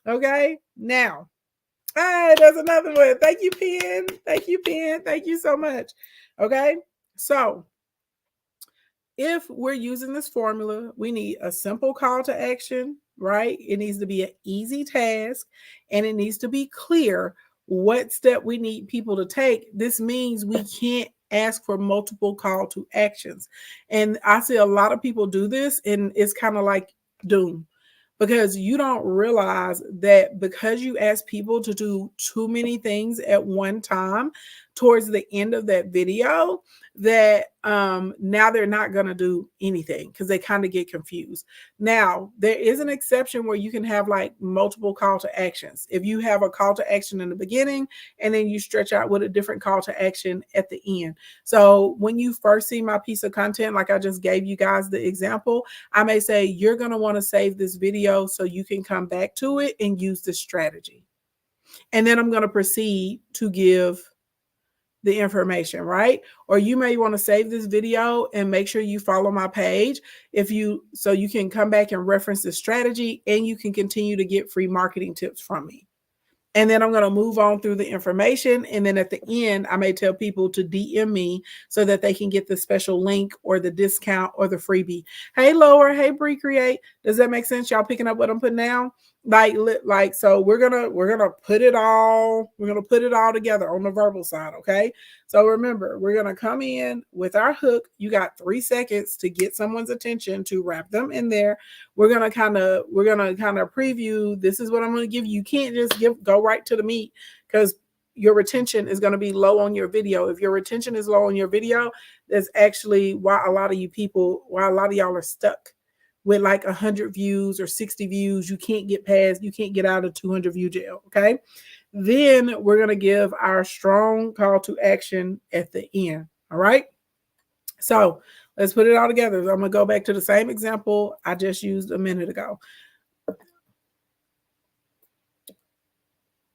Okay, now, there's another one. Thank you, pen. Thank you so much. Okay, so if we're using this formula, we need a simple call to action, right? It needs to be an easy task and it needs to be clear what step we need people to take. This means we can't ask for multiple call to actions. And I see a lot of people do this and it's kind of like doom, because you don't realize that because you ask people to do too many things at one time towards the end of that video, that now they're not going to do anything because they kind of get confused. Now, there is an exception where you can have like multiple call to actions. If you have a call to action in the beginning and then you stretch out with a different call to action at the end. So when you first see my piece of content, like I just gave you guys the example, I may say you're going to want to save this video so you can come back to it and use this strategy. And then I'm going to proceed to give the information, right? Or you may want to save this video and make sure you follow my page so you can come back and reference the strategy and you can continue to get free marketing tips from me. And then I'm going to move on through the information. And then at the end, I may tell people to DM me so that they can get the special link or the discount or the freebie. Hey, Lower. Hey, Bree Create. Does that make sense? Y'all picking up what I'm putting down? Like, so we're gonna put it all together on the verbal side. Okay. So remember, we're gonna come in with our hook. You got 3 seconds to get someone's attention to wrap them in there. We're gonna kind of preview. This is what I'm gonna give you. You can't just go right to the meat because your retention is going to be low on your video. If your retention is low on your video, that's actually why a lot of y'all are stuck with like 100 views or 60 views. You can't get out of 200 view jail. Okay. Then we're going to give our strong call to action at the end. All right. So let's put it all together. I'm going to go back to the same example I just used a minute ago.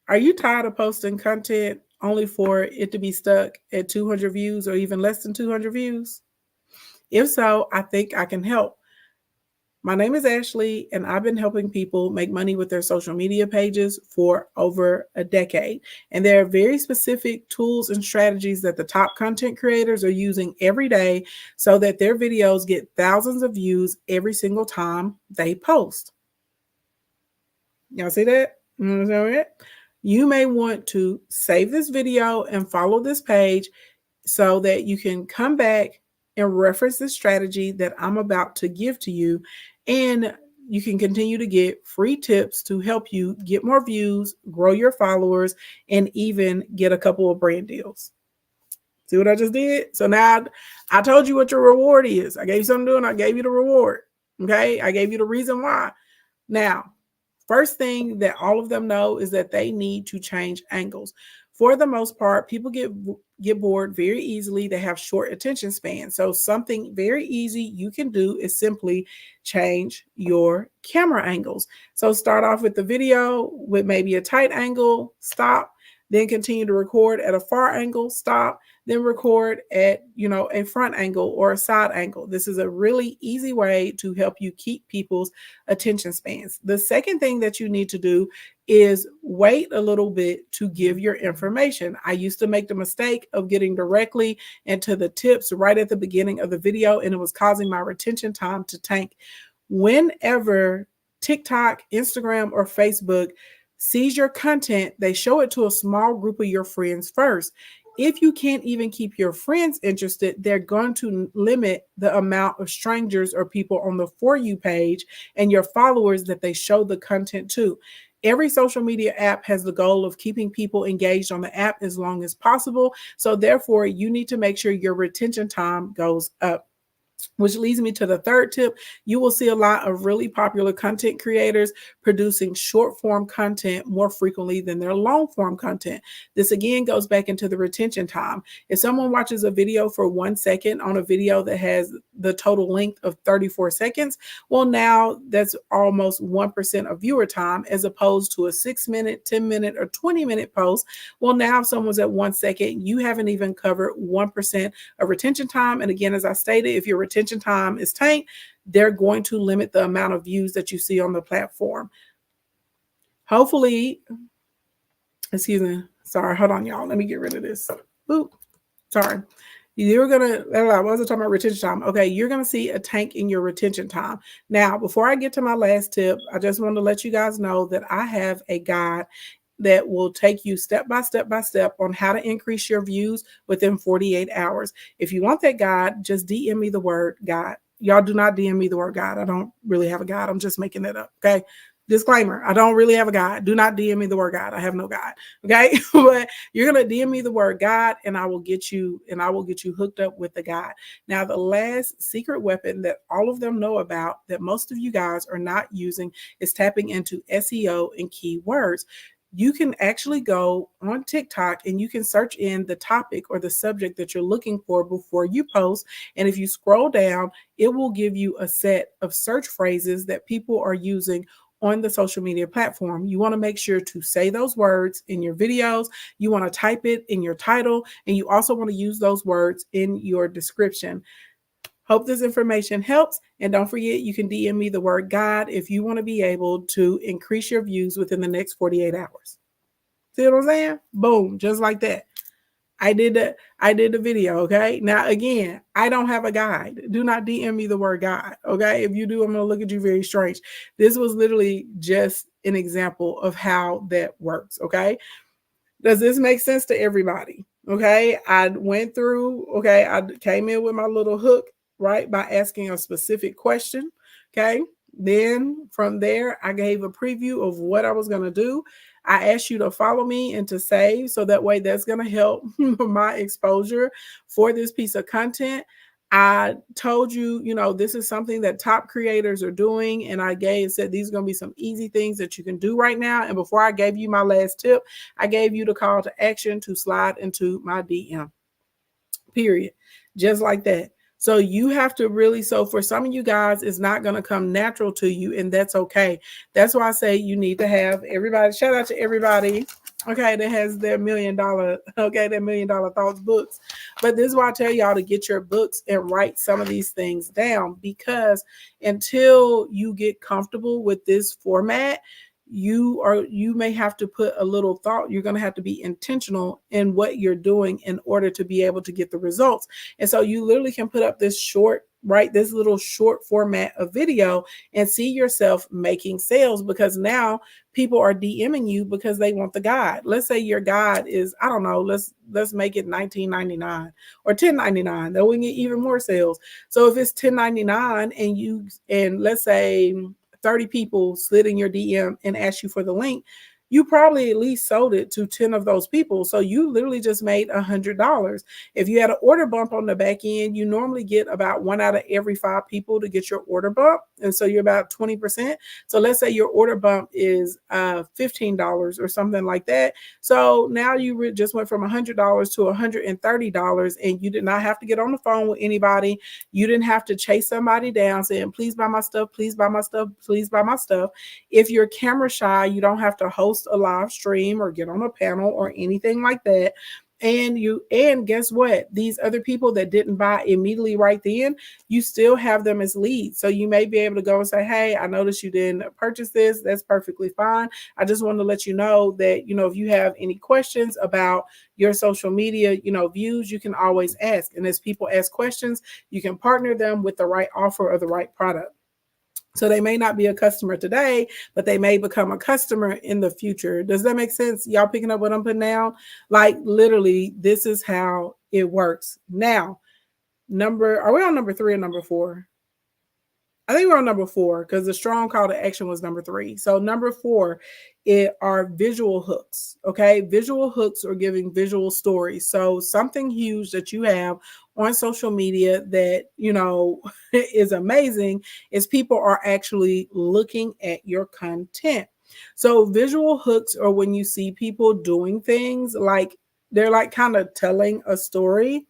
Are you tired of posting content only for it to be stuck at 200 views or even less than 200 views? If so, I think I can help. My name is Ashley, and I've been helping people make money with their social media pages for over a decade. And there are very specific tools and strategies that the top content creators are using every day so that their videos get thousands of views every single time they post. Y'all see that? You may want to save this video and follow this page so that you can come back and reference the strategy that I'm about to give to you. And you can continue to get free tips to help you get more views, grow your followers, and even get a couple of brand deals. See what I just did? So now I told you what your reward is. I gave you something to do and I gave you the reward. Okay. I gave you the reason why. Now, first thing that all of them know is that they need to change angles. For the most part, people get bored very easily. They have short attention span. So something very easy you can do is simply change your camera angles. So start off with the video with maybe a tight angle, stop, then continue to record at a far angle, stop, then record at, a front angle or a side angle. This is a really easy way to help you keep people's attention spans. The second thing that you need to do is wait a little bit to give your information. I used to make the mistake of getting directly into the tips right at the beginning of the video, and it was causing my retention time to tank. Whenever TikTok, Instagram, or Facebook sees your content, they show it to a small group of your friends first. If you can't even keep your friends interested, they're going to limit the amount of strangers or people on the For You page and your followers that they show the content to. Every social media app has the goal of keeping people engaged on the app as long as possible. So therefore, you need to make sure your retention time goes up. Which leads me to the third tip. You will see a lot of really popular content creators producing short form content more frequently than their long form content. This again goes back into the retention time. If someone watches a video for 1 second on a video that has the total length of 34 seconds, well, now that's almost 1% of viewer time as opposed to a 6-minute, 10-minute, or 20-minute post. Well, now if someone's at 1 second, you haven't even covered 1% of retention time. And again, as I stated, if your retention time is tanked, they're going to limit the amount of views that you see on the platform. Hopefully, excuse me. Sorry, hold on, y'all. Let me get rid of this. Ooh, sorry. I wasn't talking about retention time. Okay, you're going to see a tank in your retention time. Now, before I get to my last tip, I just want to let you guys know that I have a guide that will take you step by step on how to increase your views within 48 hours. If you want that guide, just DM me the word guide. Y'all do not DM me the word guide. I don't really have a guide. I'm just making it up. Okay. Disclaimer, I don't really have a guide. Do not DM me the word guide. I have no guide. Okay. But you're going to DM me the word guide and I will get you hooked up with the guide. Now, the last secret weapon that all of them know about that most of you guys are not using is tapping into SEO and keywords. You can actually go on TikTok and you can search in the topic or the subject that you're looking for before you post. And if you scroll down, it will give you a set of search phrases that people are using on the social media platform. You want to make sure to say those words in your videos. You want to type it in your title, and you also want to use those words in your description. Hope this information helps. And don't forget, you can DM me the word guide if you want to be able to increase your views within the next 48 hours. See what I'm saying? Boom, just like that. I did the video, okay? Now, again, I don't have a guide. Do not DM me the word guide, okay? If you do, I'm going to look at you very strange. This was literally just an example of how that works, okay? Does this make sense to everybody? Okay, I went through, okay, I came in with my little hook, right, by asking a specific question, okay? Then from there, I gave a preview of what I was going to do. I asked you to follow me and to save, so that way that's going to help my exposure for this piece of content. I told you, this is something that top creators are doing, and I said these are going to be some easy things that you can do right now. And before I gave you my last tip, I gave you the call to action to slide into my DM, period, just like that. So you have to really, so for some of you guys, it's not going to come natural to you, and that's okay. That's why I say you need to have everybody, shout out to everybody, okay, that has their $1 million, okay, their $1 Million Thoughts books. But this is why I tell y'all to get your books and write some of these things down, because until you get comfortable with this format, you may have to put a little thought. You're going to have to be intentional in what you're doing in order to be able to get the results. And so you literally can put up this this little short format of video and see yourself making sales, because now people are DMing you because they want the guide. Let's say your guide is, I don't know, let's make it $19.99 or $10.99. Then we can get even more sales. So if it's $10.99 and let's say 30 people slid in your DM and asked you for the link, you probably at least sold it to 10 of those people. So you literally just made $100. If you had an order bump on the back end, you normally get about 1 out of every 5 people to get your order bump. And so you're about 20%. So let's say your order bump is $15 or something like that. So now you just went from $100 to $130, and you did not have to get on the phone with anybody. You didn't have to chase somebody down saying, please buy my stuff, please buy my stuff, please buy my stuff. If you're camera shy, you don't have to host host a live stream or get on a panel or anything like that. And guess what? These other people that didn't buy immediately right then, you still have them as leads. So you may be able to go and say, hey, I noticed you didn't purchase this. That's perfectly fine. I just wanted to let you know that, if you have any questions about your social media, views, you can always ask. And as people ask questions, you can partner them with the right offer or the right product. So they may not be a customer today, but they may become a customer in the future. Does that make sense? Y'all picking up what I'm putting down? Like literally, this is how it works. Now, are we on number 3 or number 4? I think we're on number 4 because the strong call to action was number 3. So number 4 are visual hooks. Okay. Visual hooks are giving visual stories. So something huge that you have on social media that, is amazing is people are actually looking at your content. So visual hooks are when you see people doing things like they're like kind of telling a story.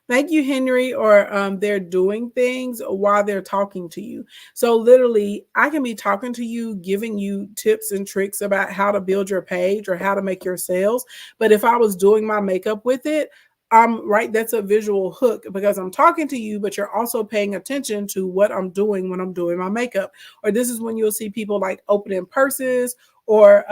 Thank you, Henry. Or they're doing things while they're talking to you. So literally, I can be talking to you, giving you tips and tricks about how to build your page or how to make your sales. But if I was doing my makeup with it, right, that's a visual hook because I'm talking to you, but you're also paying attention to what I'm doing when I'm doing my makeup. Or this is when you'll see people like opening purses or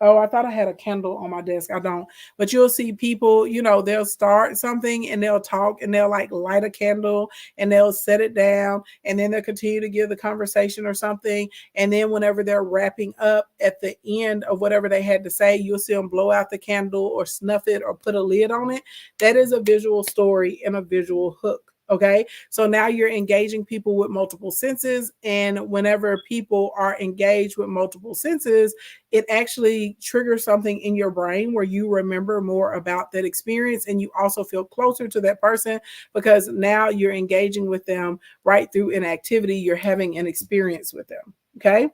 oh, I thought I had a candle on my desk. I don't. But you'll see people, they'll start something and they'll talk and they'll like light a candle and they'll set it down and then they'll continue to give the conversation or something. And then whenever they're wrapping up at the end of whatever they had to say, you'll see them blow out the candle or snuff it or put a lid on it. That is a visual story and a visual hook. Okay. So now you're engaging people with multiple senses. And whenever people are engaged with multiple senses, it actually triggers something in your brain where you remember more about that experience. And you also feel closer to that person because now you're engaging with them right through an activity. You're having an experience with them. Okay.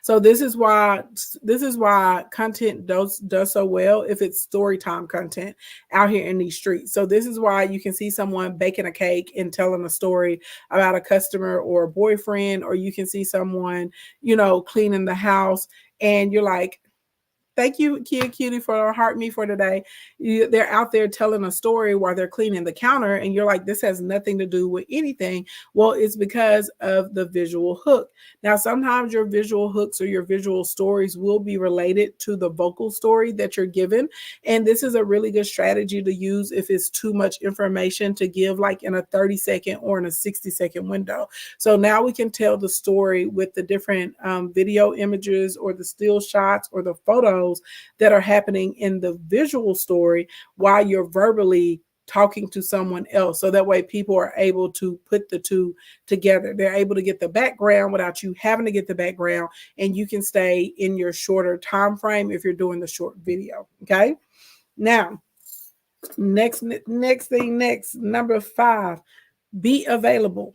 So this is why content does so well if it's story time content out here in these streets. So this is why you can see someone baking a cake and telling a story about a customer or a boyfriend, or you can see someone, cleaning the house and you're like, thank you, Kid Cutie, for heart me for today. They're out there telling a story while they're cleaning the counter, and you're like, this has nothing to do with anything. Well, it's because of the visual hook. Now, sometimes your visual hooks or your visual stories will be related to the vocal story that you're given. And this is a really good strategy to use if it's too much information to give, like in a 30-second or in a 60-second window. So now we can tell the story with the different video images or the still shots or the photos that are happening in the visual story while you're verbally talking to someone else. So that way people are able to put the two together. They're able to get the background without you having to get the background, and you can stay in your shorter time frame if you're doing the short video. Okay. Now, next, number 5, be available.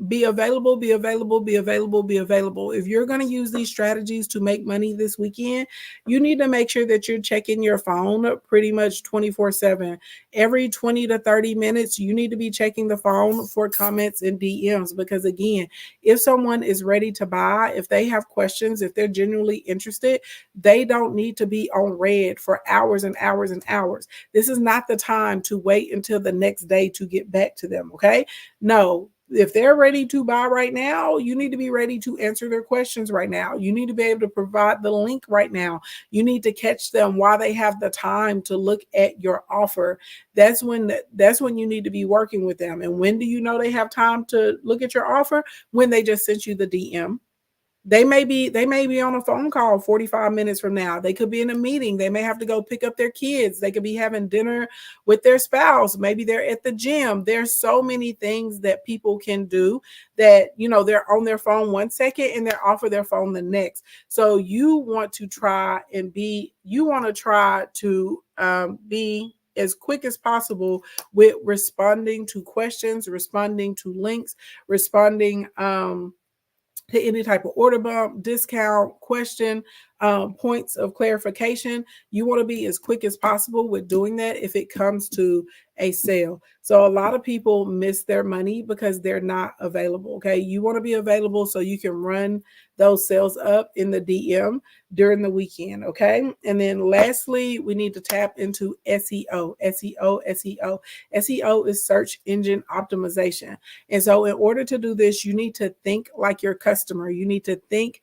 Be available, be available, be available, be available. If you're going to use these strategies to make money this weekend, you need to make sure that you're checking your phone pretty much 24/7. Every 20 to 30 minutes, you need to be checking the phone for comments and DMs because, again, if someone is ready to buy, if they have questions, if they're genuinely interested, they don't need to be on red for hours and hours and hours. This is not the time to wait until the next day to get back to them, okay? No. If they're ready to buy right now, you need to be ready to answer their questions right now. You need to be able to provide the link right now. You need to catch them while they have the time to look at your offer. That's when you need to be working with them. And when do you know they have time to look at your offer? When they just sent you the DM. They may be on a phone call 45 minutes from now. They could be in a meeting. They may have to go pick up their kids. They could be having dinner with their spouse. Maybe they're at the gym. There's so many things that people can do that, they're on their phone 1 second and they're off of their phone the next. So you want to try to be as quick as possible with responding to questions, responding to links, responding, to any type of order bump, discount, question, points of clarification. You want to be as quick as possible with doing that if it comes to a sale. So a lot of people miss their money because they're not available. Okay. You want to be available so you can run those sales up in the DM during the weekend. Okay. And then lastly, we need to tap into SEO. SEO is search engine optimization. And so in order to do this, you need to think like your customer. You need to think,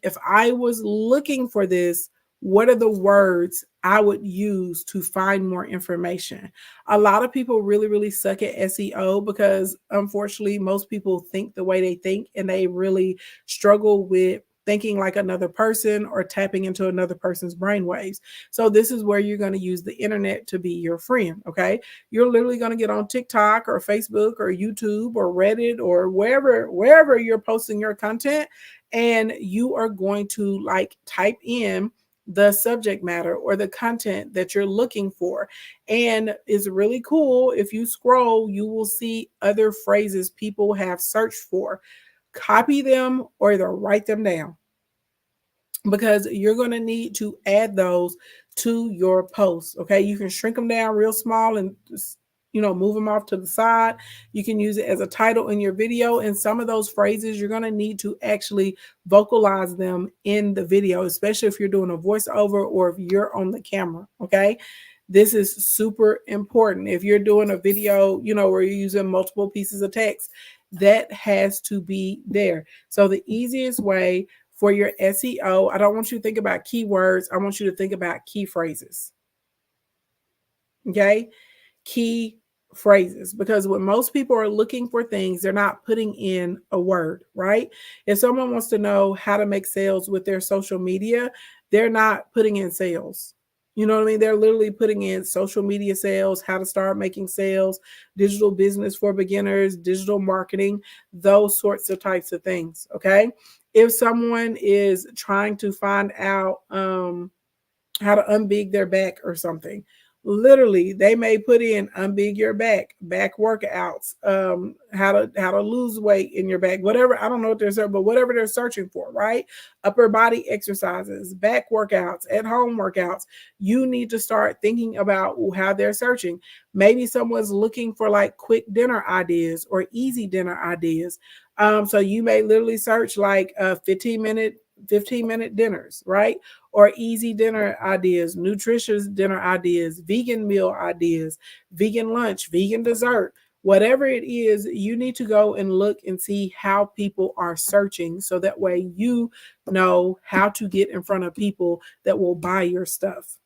if I was looking for this, what are the words I would use to find more information? A lot of people really, really suck at SEO because unfortunately, most people think the way they think and they really struggle with thinking like another person or tapping into another person's brainwaves. So this is where you're going to use the internet to be your friend. Okay. You're literally going to get on TikTok or Facebook or YouTube or Reddit or wherever you're posting your content, and you are going to like type in the subject matter or the content that you're looking for. And it's really cool. If you scroll, you will see other phrases people have searched for. Copy them or either write them down, because you're going to need to add those to your posts. Okay. You can shrink them down real small and move them off to the side. You can use it as a title in your video. And some of those phrases, you're going to need to actually vocalize them in the video, especially if you're doing a voiceover or if you're on the camera. Okay. This is super important. If you're doing a video, where you're using multiple pieces of text, that has to be there. So the easiest way for your SEO, I don't want you to think about keywords. I want you to think about key phrases. Okay. Key phrases, because when most people are looking for things, they're not putting in a word, right? If someone wants to know how to make sales with their social media, they're not putting in sales. You know what I mean? They're literally putting in social media sales, how to start making sales, digital business for beginners, digital marketing, those sorts of types of things. Okay. If someone is trying to find out how to unbig their back or something, literally they may put in unbig your back workouts, how to lose weight in your back, whatever. I don't know what they're searching, but whatever they're searching for, right? Upper body exercises, back workouts, at home workouts. You need to start thinking about how they're searching. Maybe someone's looking for like quick dinner ideas or easy dinner ideas. So you may literally search like 15-minute dinners, right? Or easy dinner ideas, nutritious dinner ideas, vegan meal ideas, vegan lunch, vegan dessert, whatever it is. You need to go and look and see how people are searching, so that way you know how to get in front of people that will buy your stuff.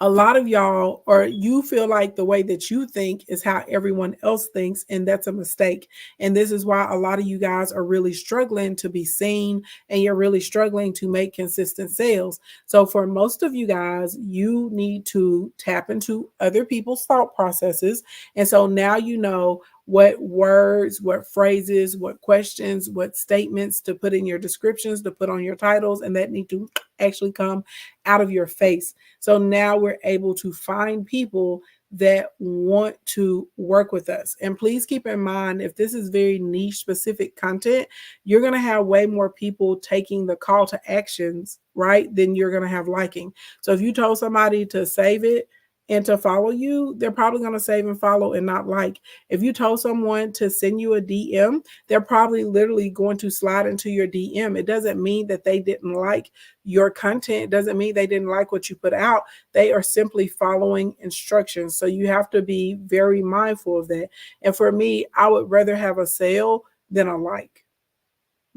A lot of y'all, or you feel like the way that you think is how everyone else thinks, and that's a mistake. And this is why a lot of you guys are really struggling to be seen, and you're really struggling to make consistent sales. So for most of you guys, you need to tap into other people's thought processes. And so now you know what words, what phrases, what questions, what statements to put in your descriptions, to put on your titles, and that need to actually come out of your face. So now we're able to find people that want to work with us. And please keep in mind, if this is very niche specific content, you're going to have way more people taking the call to actions, right, than you're going to have liking. So if you told somebody to save it and to follow you, they're probably going to save and follow and not like. If you told someone to send you a DM, they're probably literally going to slide into your DM. It doesn't mean that they didn't like your content. It doesn't mean they didn't like what you put out. They are simply following instructions. So you have to be very mindful of that. And for me, I would rather have a sale than a like.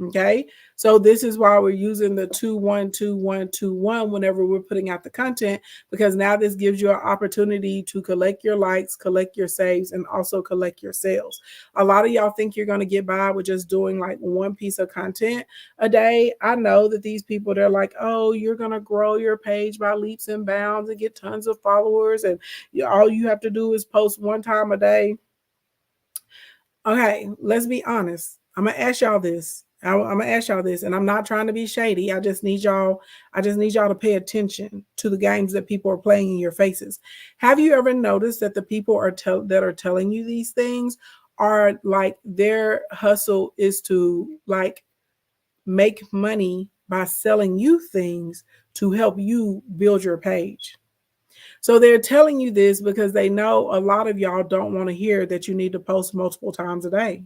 Okay, so this is why we're using the 2-1-2-1-2-1 whenever we're putting out the content, because now this gives you an opportunity to collect your likes, collect your saves, and also collect your sales. A lot of y'all think you're going to get by with just doing like one piece of content a day. I know that these people, they're like, oh, you're going to grow your page by leaps and bounds and get tons of followers, and all you have to do is post one time a day. Okay, let's be honest. I'm gonna ask y'all this. I'm gonna ask y'all this, and I'm not trying to be shady. I just need y'all to pay attention to the games that people are playing in your faces. Have you ever noticed that the people that are telling you these things are like, their hustle is to like make money by selling you things to help you build your page. So they're telling you this because they know a lot of y'all don't want to hear that you need to post multiple times a day.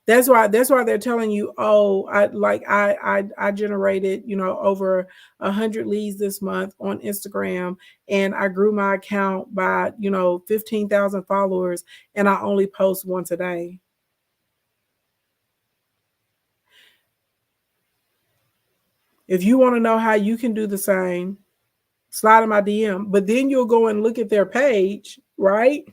That's why they're telling you, oh, I generated, over 100 leads this month on Instagram, and I grew my account by 15,000 followers, and I only post once a day. If you want to know how you can do the same, slide in my DM. But then you'll go and look at their page, right?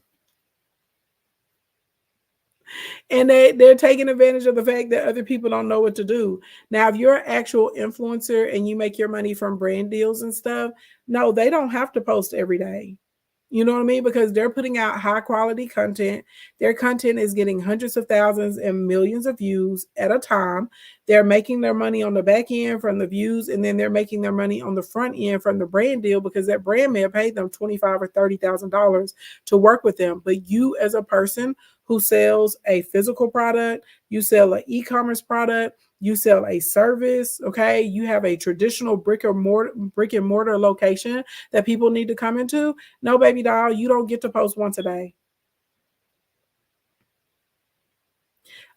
And they're taking advantage of the fact that other people don't know what to do. Now, if you're an actual influencer and you make your money from brand deals and stuff, no, they don't have to post every day. You know what I mean? Because they're putting out high quality content. Their content is getting hundreds of thousands and millions of views at a time. They're making their money on the back end from the views, and then they're making their money on the front end from the brand deal, because that brand may have paid them $25,000 or $30,000 to work with them. But you, as a person who sells a physical product, you sell an e-commerce product, you sell a service, okay? You have a traditional brick and mortar location that people need to come into. No, baby doll, you don't get to post once a day.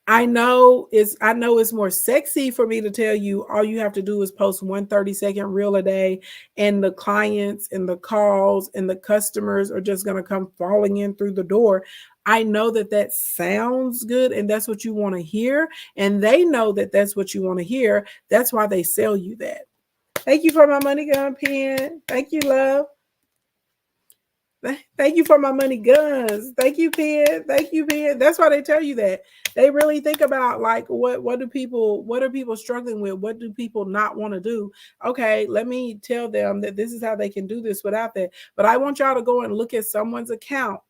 I know it's more sexy for me to tell you all you have to do is post 1 30-second reel a day, and the clients and the calls and the customers are just going to come falling in through the door. I know that sounds good, and that's what you want to hear, and they know that that's what you want to hear. That's why they sell you that. Thank you for my money gun pen. Thank you, love. Thank you for my money guns. Thank you, Pen. Thank you, Pen. That's why they tell you that. They really think about, like, what are people struggling with? What do people not want to do? Okay, let me tell them that this is how they can do this without that. But I want y'all to go and look at someone's account.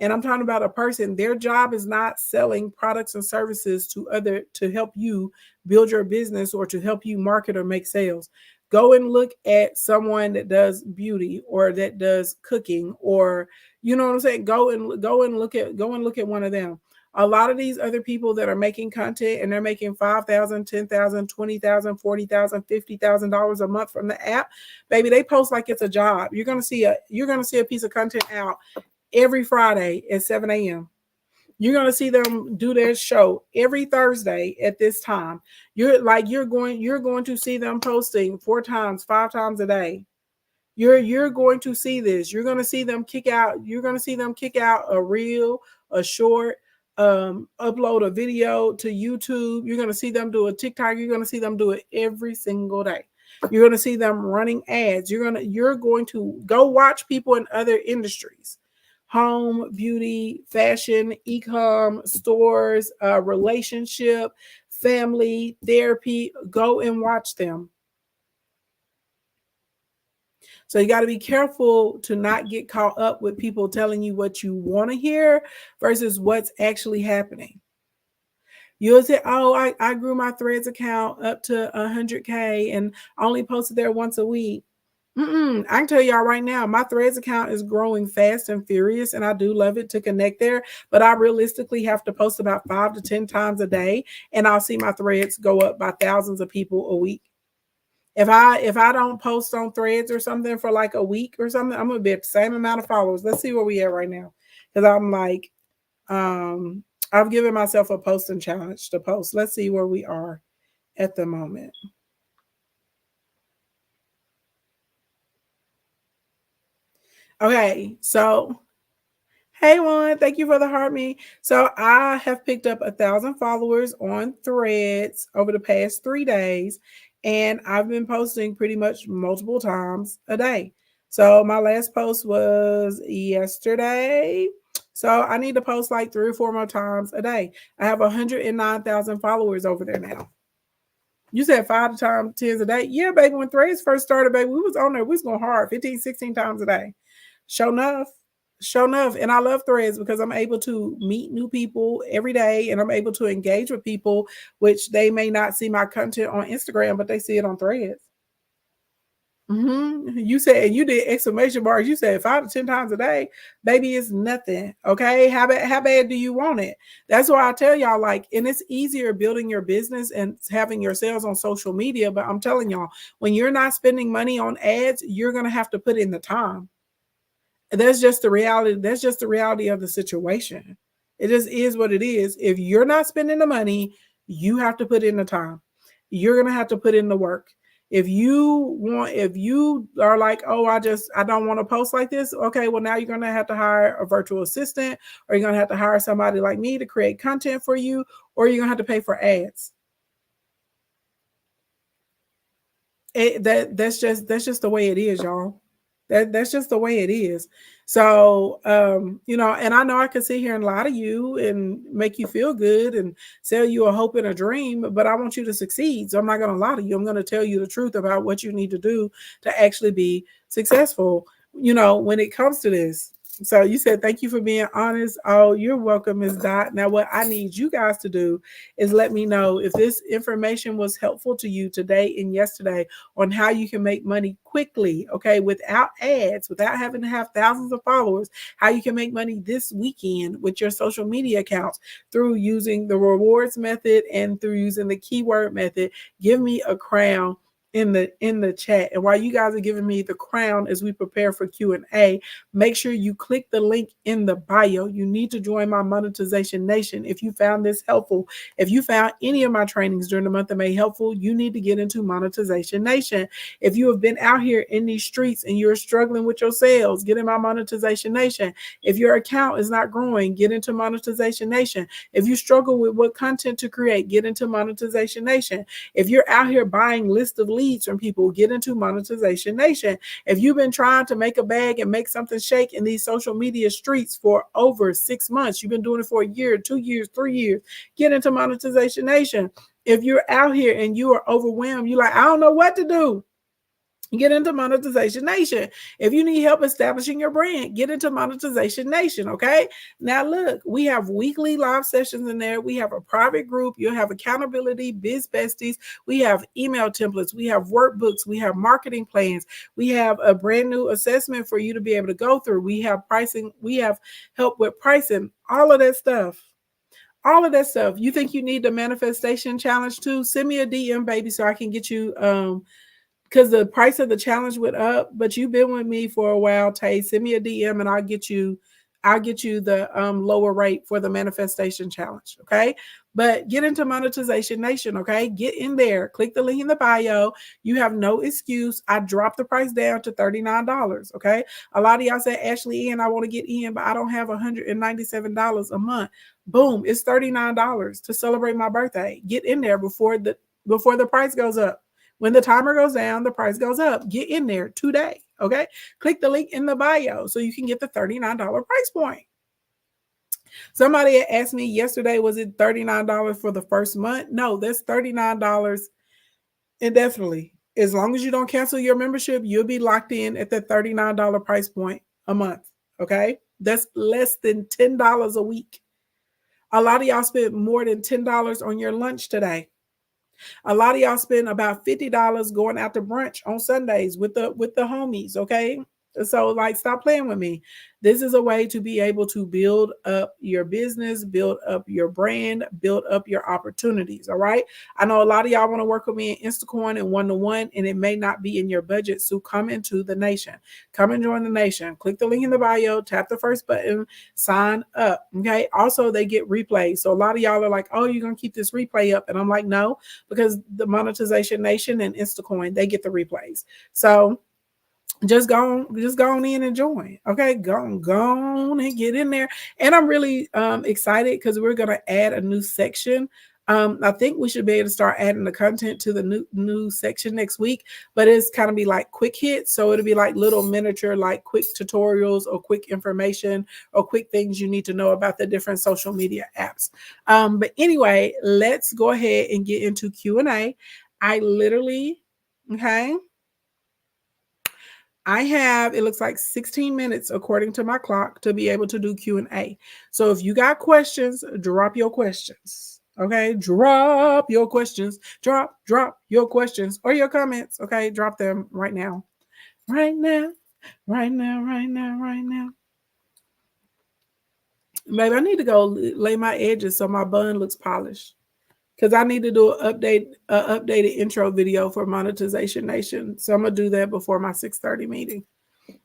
And I'm talking about a person. Their job is not selling products and services to help you build your business or to help you market or make sales. Go and look at someone that does beauty or that does cooking, or you know what I'm saying? Go and look at one of them. A lot of these other people that are making content and they're making $5,000, $10,000, $20,000, $40,000, $50,000 a month from the app, baby, they post like it's a job. You're gonna see a piece of content out every Friday at 7 a.m. You're going to see them do their show every Thursday at this time. You're going to see them posting 4 times, 5 times a day. You're going to see this. You're going to see them kick out a reel, a short, upload a video to YouTube. You're going to see them do a TikTok. You're going to see them do it every single day. You're going to see them running ads. You're going to go watch people in other industries. Home, beauty, fashion, e-com, stores, relationship, family, therapy. Go and watch them. So you got to be careful to not get caught up with people telling you what you want to hear versus what's actually happening. You'll say, oh, I grew my Threads account up to 100K and only posted there once a week. I can tell y'all right now, my Threads account is growing fast and furious, and I do love it to connect there. But I realistically have to post about 5 to 10 times a day, and I'll see my Threads go up by thousands of people a week. If I don't post on Threads or something for like a week or something, I'm gonna be at the same amount of followers. Let's see where we at right now, because I'm like, I've given myself a posting challenge to post. Let's see where we are at the moment. Okay, so hey Juan, thank you for the heart me. So I have picked up 1,000 followers on Threads over the past 3 days, and I've been posting pretty much multiple times a day. So my last post was yesterday. So I need to post like 3 or 4 more times a day. I have 109,000 followers over there now. You said 5 times 10 a day. Yeah, baby, when Threads first started, baby, we was on there. We was going hard 15, 16 times a day. Show enough. And I love Threads because I'm able to meet new people every day, and I'm able to engage with people, which they may not see my content on Instagram, but they see it on Threads. You said, and you did exclamation marks. You said 5 to 10 times a day, baby, it's nothing. Okay. How bad do you want it? That's why I tell y'all, like, and it's easier building your business and having your sales on social media. But I'm telling y'all, when you're not spending money on ads, you're going to have to put in the time. That's just the reality. That's just the reality of the situation. It just is what it is. If you're not spending the money, you have to put in the time. You're gonna have to put in the work. If you are like, oh, I don't want to post like this. Okay, well, now you're gonna have to hire a virtual assistant, or you're gonna have to hire somebody like me to create content for you, or you're gonna have to pay for ads. That's just the way it is, y'all. That's just the way it is. So and I know I can sit here and lie to you and make you feel good and sell you a hope and a dream, but I want you to succeed. So I'm not gonna lie to you. I'm gonna tell you the truth about what you need to do to actually be successful, when it comes to this. So you said thank you for being honest. Oh, you're welcome, Ms. Dot. Now, what I need you guys to do is let me know if this information was helpful to you today and yesterday on how you can make money quickly, okay, without ads, without having to have thousands of followers, how you can make money this weekend with your social media accounts through using the rewards method and through using the keyword method. Give me a crown in the chat. And while you guys are giving me the crown as we prepare for Q&A, make sure you click the link in the bio. You need to join my Monetization Nation. If you found this helpful, if you found any of my trainings during the month of May helpful, you need to get into Monetization Nation. If you have been out here in these streets and you're struggling with your sales, get in my Monetization Nation. If your account is not growing, get into Monetization Nation. If you struggle with what content to create, get into Monetization Nation. If you're out here buying lists of leads from people, get into Monetization Nation. If you've been trying to make a bag and make something shake in these social media streets for over 6 months, you've been doing it for a year, 2 years, 3 years, get into Monetization Nation. If you're out here and you are overwhelmed, you're like, I don't know what to do, get into Monetization Nation. If you need help establishing your brand, get into Monetization Nation, okay? Now, look, we have weekly live sessions in there. We have a private group. You'll have accountability, biz besties. We have email templates. We have workbooks. We have marketing plans. We have a brand new assessment for you to be able to go through. We have pricing. We have help with pricing, all of that stuff. All of that stuff. You think you need the manifestation challenge too? Send me a DM, baby, so I can get you because the price of the challenge went up, but you've been with me for a while, Tay. Send me a DM and I'll get you the lower rate for the manifestation challenge. Okay. But get into Monetization Nation. Okay. Get in there. Click the link in the bio. You have no excuse. I dropped the price down to $39. Okay. A lot of y'all say, Ashley Ian, I want to get in, but I don't have $197 a month. Boom. It's $39 to celebrate my birthday. Get in there before the price goes up. When the timer goes down, the price goes up. Get in there today, okay? Click the link in the bio so you can get the $39 price point. Somebody had asked me yesterday, was it $39 for the first month? No, that's $39 indefinitely. As long as you don't cancel your membership, you'll be locked in at the $39 price point a month, okay? That's less than $10 a week. A lot of y'all spent more than $10 on your lunch today. A lot of y'all spend about $50 going out to brunch on Sundays with the homies, okay? So like, stop playing with me. This is a way to be able to build up your business, build up your brand, build up your opportunities. All right. I know a lot of y'all want to work with me in Instacoin and one-to-one, and it may not be in your budget. So come into the nation. Come and join the nation. Click the link in the bio, tap the first button, sign up. Okay. Also, they get replays. So a lot of y'all are like, oh, you're going to keep this replay up. And I'm like, no, because the Monetization Nation and Instacoin, they get the replays. So just go on in and join. Okay, go on and get in there. And I'm really excited because we're gonna add a new section. I think we should be able to start adding the content to the new section next week, but it's kind of be like quick hits. So it'll be like little miniature, like quick tutorials or quick information or quick things you need to know about the different social media apps. But anyway, let's go ahead and get into Q&A. I have, it looks like 16 minutes according to my clock to be able to do Q&A. So if you got questions, drop your questions. Okay, drop your questions. Drop your questions or your comments. Okay, drop them right now. right now, right now, right now, right now. Maybe I need to go lay my edges so my bun looks polished. Because I need to do an updated intro video for Monetization Nation. So I'm gonna do that before my 6:30 meeting.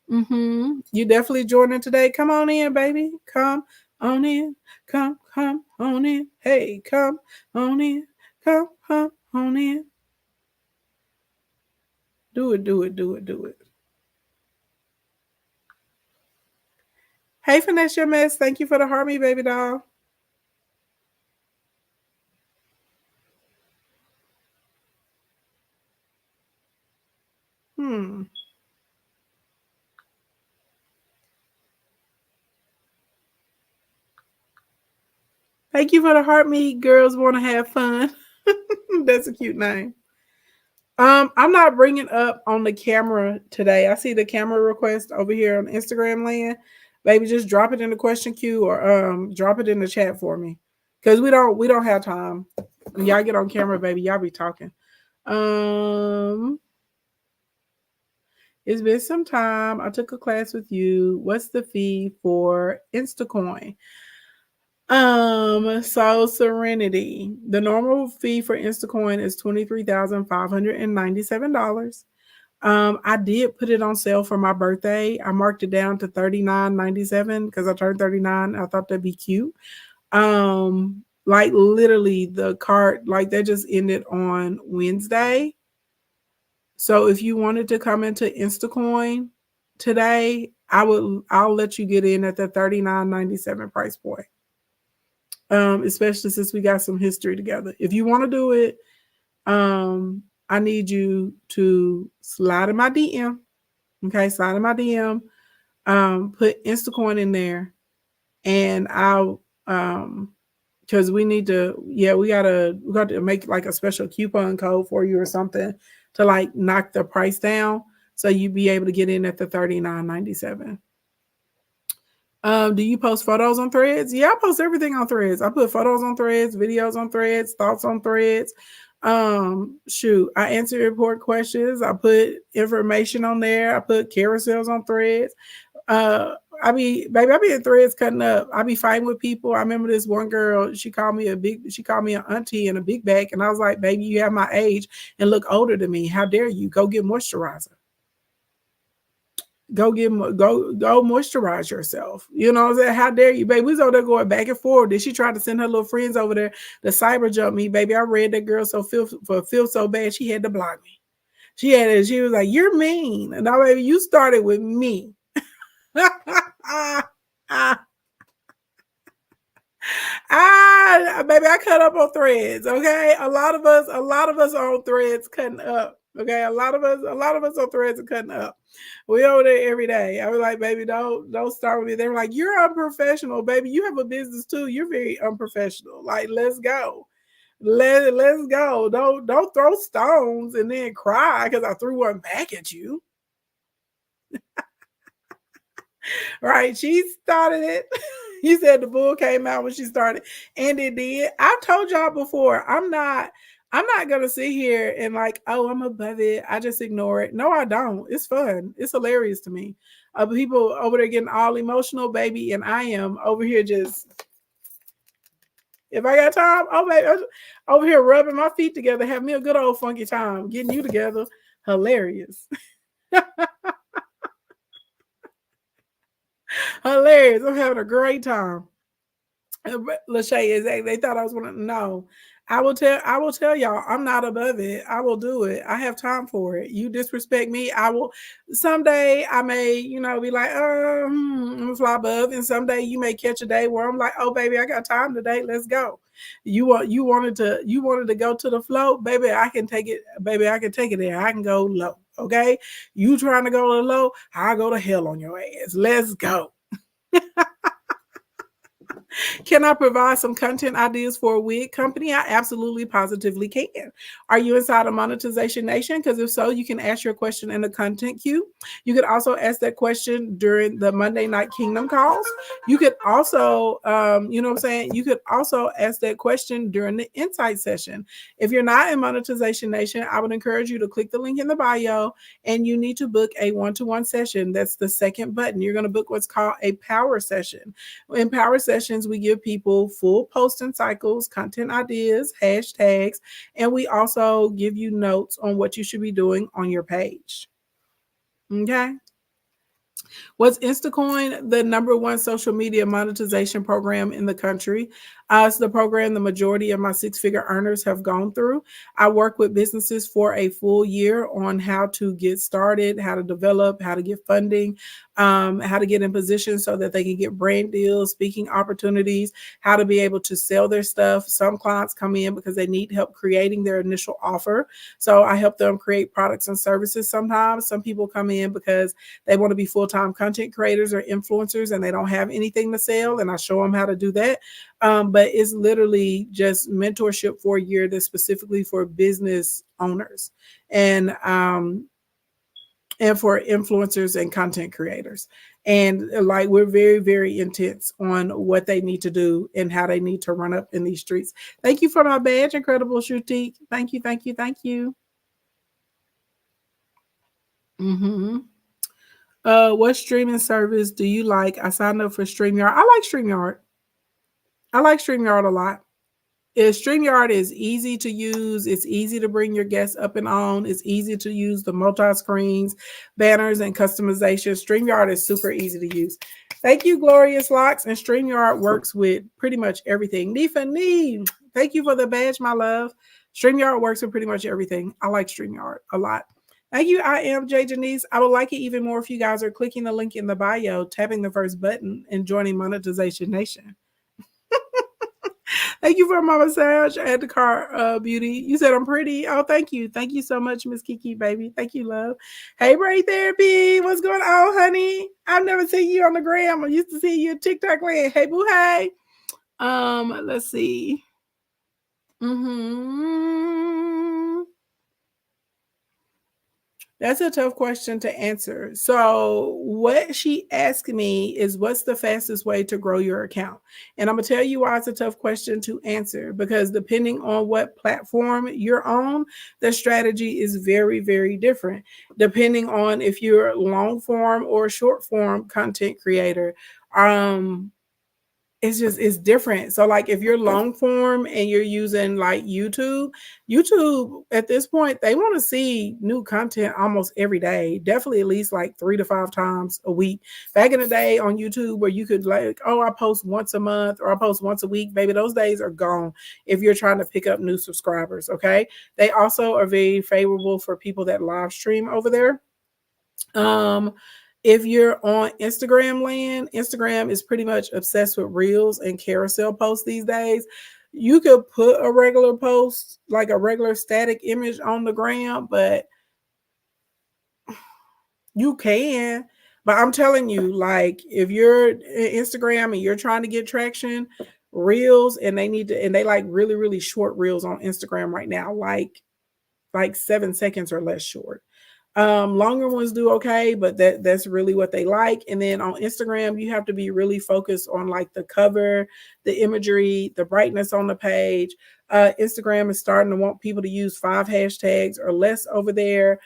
You definitely joining today. Come on in, baby. Come on in. Come on in. Hey, come on in. Come on in. Do it, do it, do it, do it. Hey, Finesse Your Mess. Thank you for the Harmony, baby doll. Thank you for the heart me. Girls want to have fun. That's a cute name. I'm not bringing up on the camera today. I see the camera request over here on Instagram land. Baby, just drop it in the question queue or drop it in the chat for me. Cause we don't have time. When y'all get on camera, baby, y'all be talking. It's been some time. I took a class with you. What's the fee for Instacoin? So Serenity. The normal fee for Instacoin is $23,597. I did put it on sale for my birthday. I marked it down to $39.97 because I turned 39. I thought that'd be cute. Like literally the cart, like that just ended on Wednesday. So if you wanted to come into Instacoin today, I'll let you get in at the $39.97 price point. Especially since we got some history together. If you want to do it, I need you to slide in my DM. Okay, slide in my DM. Put Instacoin in there, and I'll because we need to. Yeah, we got to make like a special coupon code for you or something to like knock the price down, so you be able to get in at the $39.97. Do you post photos on Threads? Yeah, I post everything on Threads. I put photos on Threads, videos on Threads, thoughts on Threads. Shoot, I answer report questions. I put information on there. I put carousels on Threads. I be in Threads cutting up. I be fighting with people. I remember this one girl, she called me an auntie and a big back. And I was like, baby, you have my age and look older than me. How dare you? Go get moisturizer. Go moisturize yourself. You know what I'm saying? How dare you, baby? We was over there going back and forth. Did she try to send her little friends over there to cyber jump me, baby? I read that girl feel so bad she had to block me. She was like, you're mean. And now, baby, you started with me. Baby, I cut up on Threads. Okay. A lot of us are on Threads cutting up. Okay, a lot of us on Threads are cutting up. We over there every day. I was like, baby, don't start with me. They were like, you're unprofessional, baby. You have a business too. You're very unprofessional. Like, let's go. Let's go. Don't throw stones and then cry because I threw one back at you. Right? She started it. You said the bull came out when she started, and it did. I told y'all before, I'm not gonna sit here and like, oh, I'm above it. I just ignore it. No, I don't. It's fun. It's hilarious to me. People over there getting all emotional, baby, and I am over here just. If I got time, oh baby, I'm over here rubbing my feet together, have me a good old funky time, getting you together. Hilarious. Hilarious. I'm having a great time. Lachey, exactly. They thought I was gonna know. I will tell y'all, I'm not above it. I will do it. I have time for it. You disrespect me, I will. Someday I may, be like, I'm gonna fly above, and someday you may catch a day where I'm like, oh baby, I got time today. Let's go. You wanted to go to the float, baby. I can take it, baby. I can take it there. I can go low. Okay. You trying to go to low, I'll go to hell on your ass. Let's go. Can I provide some content ideas for a wig company? I absolutely positively can. Are you inside of Monetization Nation? Because if so, you can ask your question in the content queue. You could also ask that question during the Monday Night Kingdom calls. You could also, you know what I'm saying? You could also ask that question during the insight session. If you're not in Monetization Nation, I would encourage you to click the link in the bio and you need to book a one-to-one session. That's the second button. You're going to book what's called a power session. In power sessions, we give people full posting cycles, content ideas, hashtags, and we also give you notes on what you should be doing on your page. Okay. Was Instacoin the #1 social media monetization program in the country? It's the program the majority of my six-figure earners have gone through. I work with businesses for a full year on how to get started, how to develop, how to get funding, how to get in position so that they can get brand deals, speaking opportunities, how to be able to sell their stuff. Some clients come in because they need help creating their initial offer. So I help them create products and services sometimes. Some people come in because they want to be full-time content creators or influencers and they don't have anything to sell, and I show them how to do that. But it's literally just mentorship for a year that's specifically for business owners and for influencers and content creators. And like we're very, very intense on what they need to do and how they need to run up in these streets. Thank you for my badge, Incredible Shruti. Thank you, thank you, thank you. What streaming service do you like? I signed up for StreamYard. I like StreamYard. I like StreamYard a lot. StreamYard is easy to use. It's easy to bring your guests up and on. It's easy to use the multi-screens, banners, and customization. StreamYard is super easy to use. Thank you, Glorious Locks. And StreamYard works with pretty much everything. Nifa Nee, thank you for the badge, my love. StreamYard works with pretty much everything. I like StreamYard a lot. Thank you, I am Jay Janice. I would like it even more if you guys are clicking the link in the bio, tapping the first button, and joining Monetization Nation. Thank you for my massage at the car, Beauty. You said I'm pretty. Oh, thank you. Thank you so much, Miss Kiki, baby. Thank you, love. Hey, Braid Therapy. What's going on, honey? I've never seen you on the gram. I used to see you at TikTok land. Hey, boo, hey. Let's see. That's a tough question to answer. So what she asked me is, what's the fastest way to grow your account? And I'm going to tell you why it's a tough question to answer, because depending on what platform you're on, the strategy is very, very different. Depending on if you're a long form or short form content creator, it's different. So like if you're long form and you're using like YouTube at this point, they want to see new content almost every day, definitely at least like 3 to 5 times a week. Back in the day on YouTube where you could like, oh, I post once a month or I post once a week, baby, those days are gone if you're trying to pick up new subscribers. Okay. They also are very favorable for people that live stream over there. If you're on Instagram land, Instagram is pretty much obsessed with reels and carousel posts these days. You could put a regular post, like a regular static image on the gram, but you can. But I'm telling you, like if you're Instagram and you're trying to get traction, reels, and they like really, really short reels on Instagram right now, like 7 seconds or less short. Longer ones do okay, but that's really what they like. And then on Instagram, you have to be really focused on like the cover, the imagery, the brightness on the page. Instagram is starting to want people to use 5 hashtags or less over there.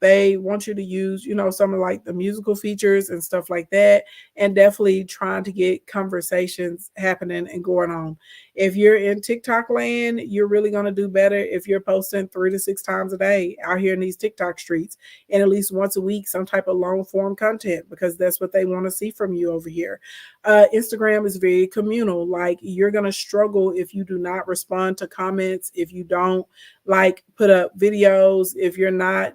They want you to use, some of like the musical features and stuff like that, and definitely trying to get conversations happening and going on. If you're in TikTok land, you're really going to do better if you're posting 3 to 6 times a day out here in these TikTok streets, and at least once a week, some type of long form content, because that's what they want to see from you over here. Instagram is very communal. Like you're going to struggle if you do not respond to comments, if you don't like put up videos, if you're not,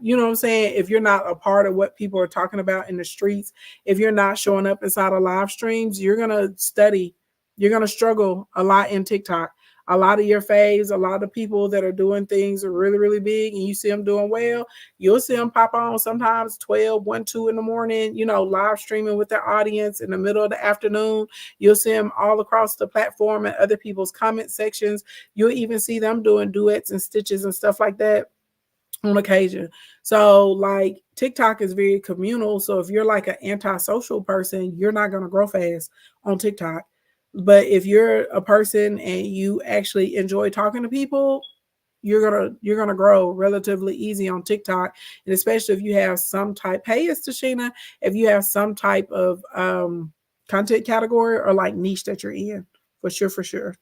if you're not a part of what people are talking about in the streets, if you're not showing up inside of live streams, you're going to struggle a lot in TikTok. a lot of your faves, a lot of people that are doing things really, really big and you see them doing well, you'll see them pop on sometimes 12, 1, 2 in the morning, live streaming with their audience in the middle of the afternoon. You'll see them all across the platform and other people's comment sections. You'll even see them doing duets and stitches and stuff like that on occasion. So like TikTok is very communal. So if you're like an antisocial person, you're not going to grow fast on TikTok. But if you're a person and you actually enjoy talking to people, you're gonna grow relatively easy on TikTok. And especially if you have some type, hey, it's Tashina, if you have some type of content category or like niche that you're in, for sure.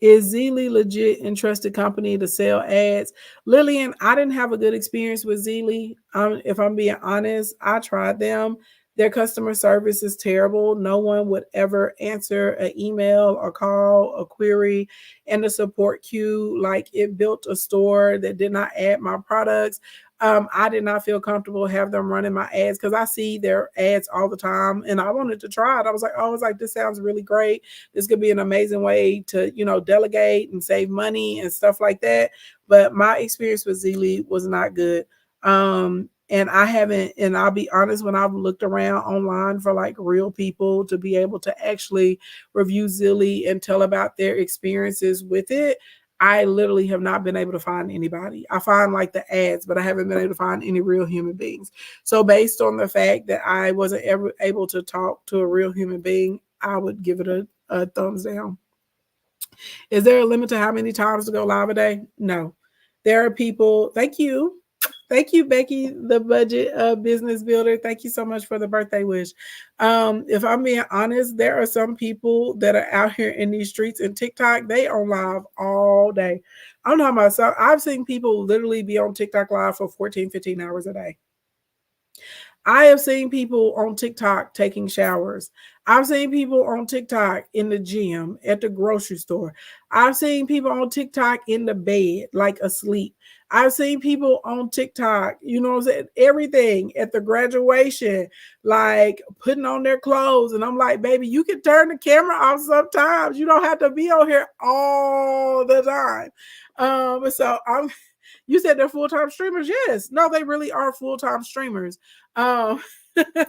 Is Zeely legit and trusted company to sell ads? Lillian, I didn't have a good experience with Zeely. If I'm being honest, I tried them. Their customer service is terrible. No one would ever answer an email or call a query in the support queue. Like it built a store that did not add my products. I did not feel comfortable have them running my ads because I see their ads all the time and I wanted to try it. I was like, this sounds really great. This could be an amazing way to, delegate and save money and stuff like that. But my experience with Zeely was not good. And I haven't, and I'll be honest, when I've looked around online for like real people to be able to actually review Zeely and tell about their experiences with it, I literally have not been able to find anybody. I find like the ads, but I haven't been able to find any real human beings. So based on the fact that I wasn't ever able to talk to a real human being, I would give it a thumbs down. Is there a limit to how many times to go live a day? No. There are people, thank you. Thank you, Becky, the budget business builder. Thank you so much for the birthday wish. If I'm being honest, there are some people that are out here in these streets and TikTok, they on live all day. I'm talking about, so I've seen people literally be on TikTok live for 14, 15 hours a day. I have seen people on TikTok taking showers. I've seen people on TikTok in the gym, at the grocery store. I've seen people on TikTok in the bed, like asleep. I've seen people on TikTok, everything at the graduation, like putting on their clothes. And I'm like, baby, you can turn the camera off sometimes. You don't have to be on here all the time. You said they're full-time streamers. Yes. No, they really are full-time streamers.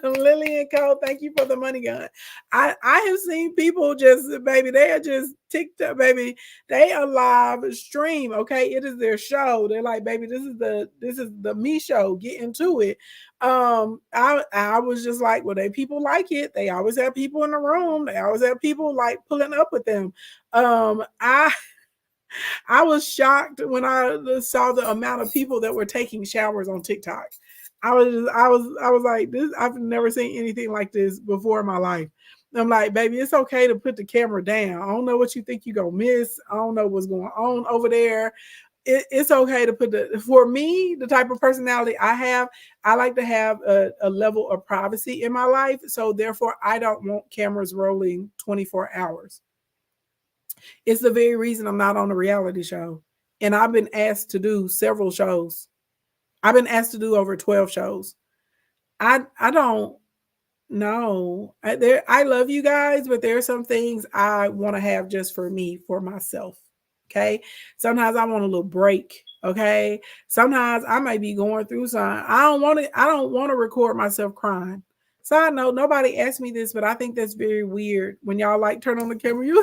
Lily and Co, thank you for the money gun. I have seen people just, baby, they are just TikTok, baby. They are live stream. Okay. It is their show. They're like, baby, this is the me show. Get into it. I was just like, well, people like it. They always have people in the room. They always have people like pulling up with them. I was shocked when I saw the amount of people that were taking showers on TikTok. I was like, this, I've never seen anything like this before in my life. I'm like, baby, it's okay to put the camera down. I don't know what you think you're gonna miss. I don't know what's going on over there. It's okay to put for me, the type of personality I have, I like to have a level of privacy in my life. So therefore, I don't want cameras rolling 24 hours. It's the very reason I'm not on a reality show. And I've been asked to do several shows. I've been asked to do over 12 shows. I don't know. I love you guys, but there are some things I want to have just for me, for myself. Okay. Sometimes I want a little break. Okay. Sometimes I may be going through something. I don't want to record myself crying. Side note, nobody asked me this, but I think that's very weird when y'all like turn on the camera. In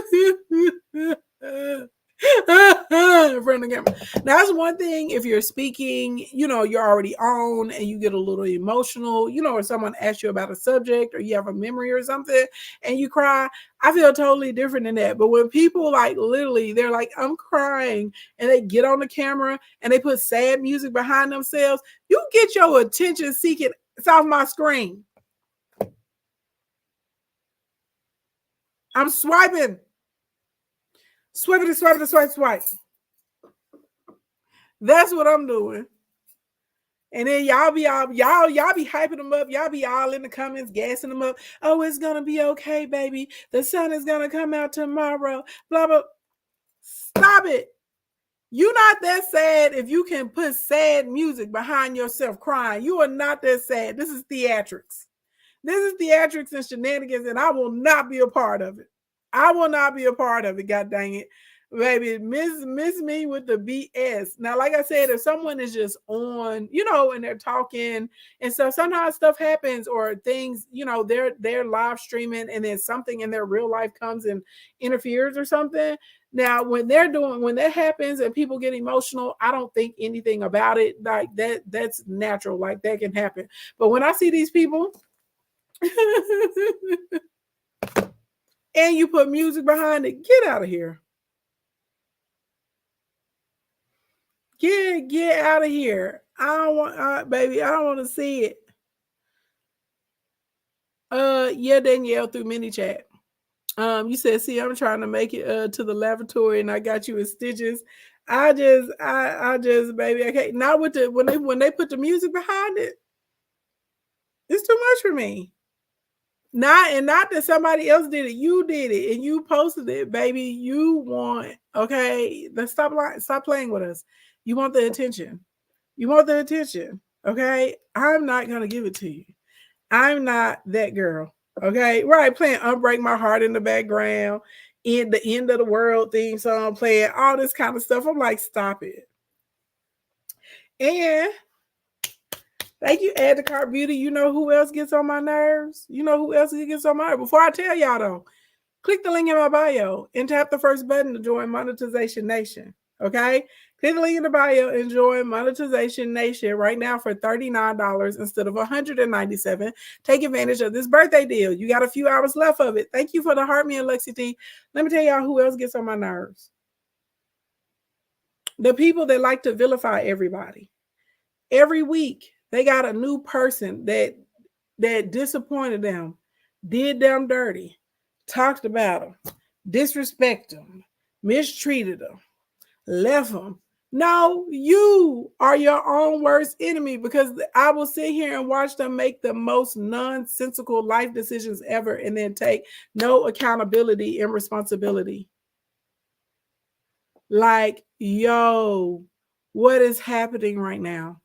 front of the camera. Now, that's one thing if you're speaking, you're already on and you get a little emotional, or someone asks you about a subject or you have a memory or something and you cry. I feel totally different than that. But when people like literally, they're like, I'm crying, and they get on the camera and they put sad music behind themselves, you get your attention seeking. It's off my screen. I'm swiping. Swipe. That's what I'm doing. And then y'all be hyping them up. Y'all be all in the comments, gassing them up. Oh, it's gonna be okay, baby. The sun is gonna come out tomorrow. Blah blah. Stop it. You're not that sad if you can put sad music behind yourself crying. You are not that sad. This is theatrics. This is theatrics and shenanigans, and I will not be a part of it. I will not be a part of it, god dang it. Baby, miss me with the BS. Now, like I said, if someone is just on, you know, and they're talking and stuff, sometimes stuff happens or things, you know, they're live streaming and then something in their real life comes and interferes or something. Now, when that happens and people get emotional, I don't think anything about it. Like that's natural. Like that can happen. But when I see these people and you put music behind it, get out of here. Get out of here. I don't want, baby. I don't want to see it. Yeah, Danielle through mini chat. You said, see, I'm trying to make it to the lavatory, and I got you in stitches. I just, baby, I can't. Not with the when they put the music behind it. It's too much for me. Not that somebody else did it. You did it, and you posted it, baby. You want, okay? Let's stop playing with us. You want the attention. You want the attention, okay? I'm not gonna give it to you. I'm not that girl, okay? Right, playing "Unbreak My Heart" in the background, in the End of the World theme song, playing all this kind of stuff. I'm like, stop it. And thank you, Add to Cart Beauty. You know who else gets on my nerves? You know who else gets on my nerves? Before I tell y'all though, click the link in my bio and tap the first button to join Monetization Nation. Okay? Click the link in the bio and join Monetization Nation right now for $39 instead of $197. Take advantage of this birthday deal. You got a few hours left of it. Thank you for the heart, me and Lexi T. Let me tell y'all who else gets on my nerves. The people that like to vilify everybody. Every week, they got a new person that disappointed them, did them dirty, talked about them, disrespected them, mistreated them, left them. No, you are your own worst enemy because I will sit here and watch them make the most nonsensical life decisions ever and then take no accountability and responsibility. Like, yo, what is happening right now?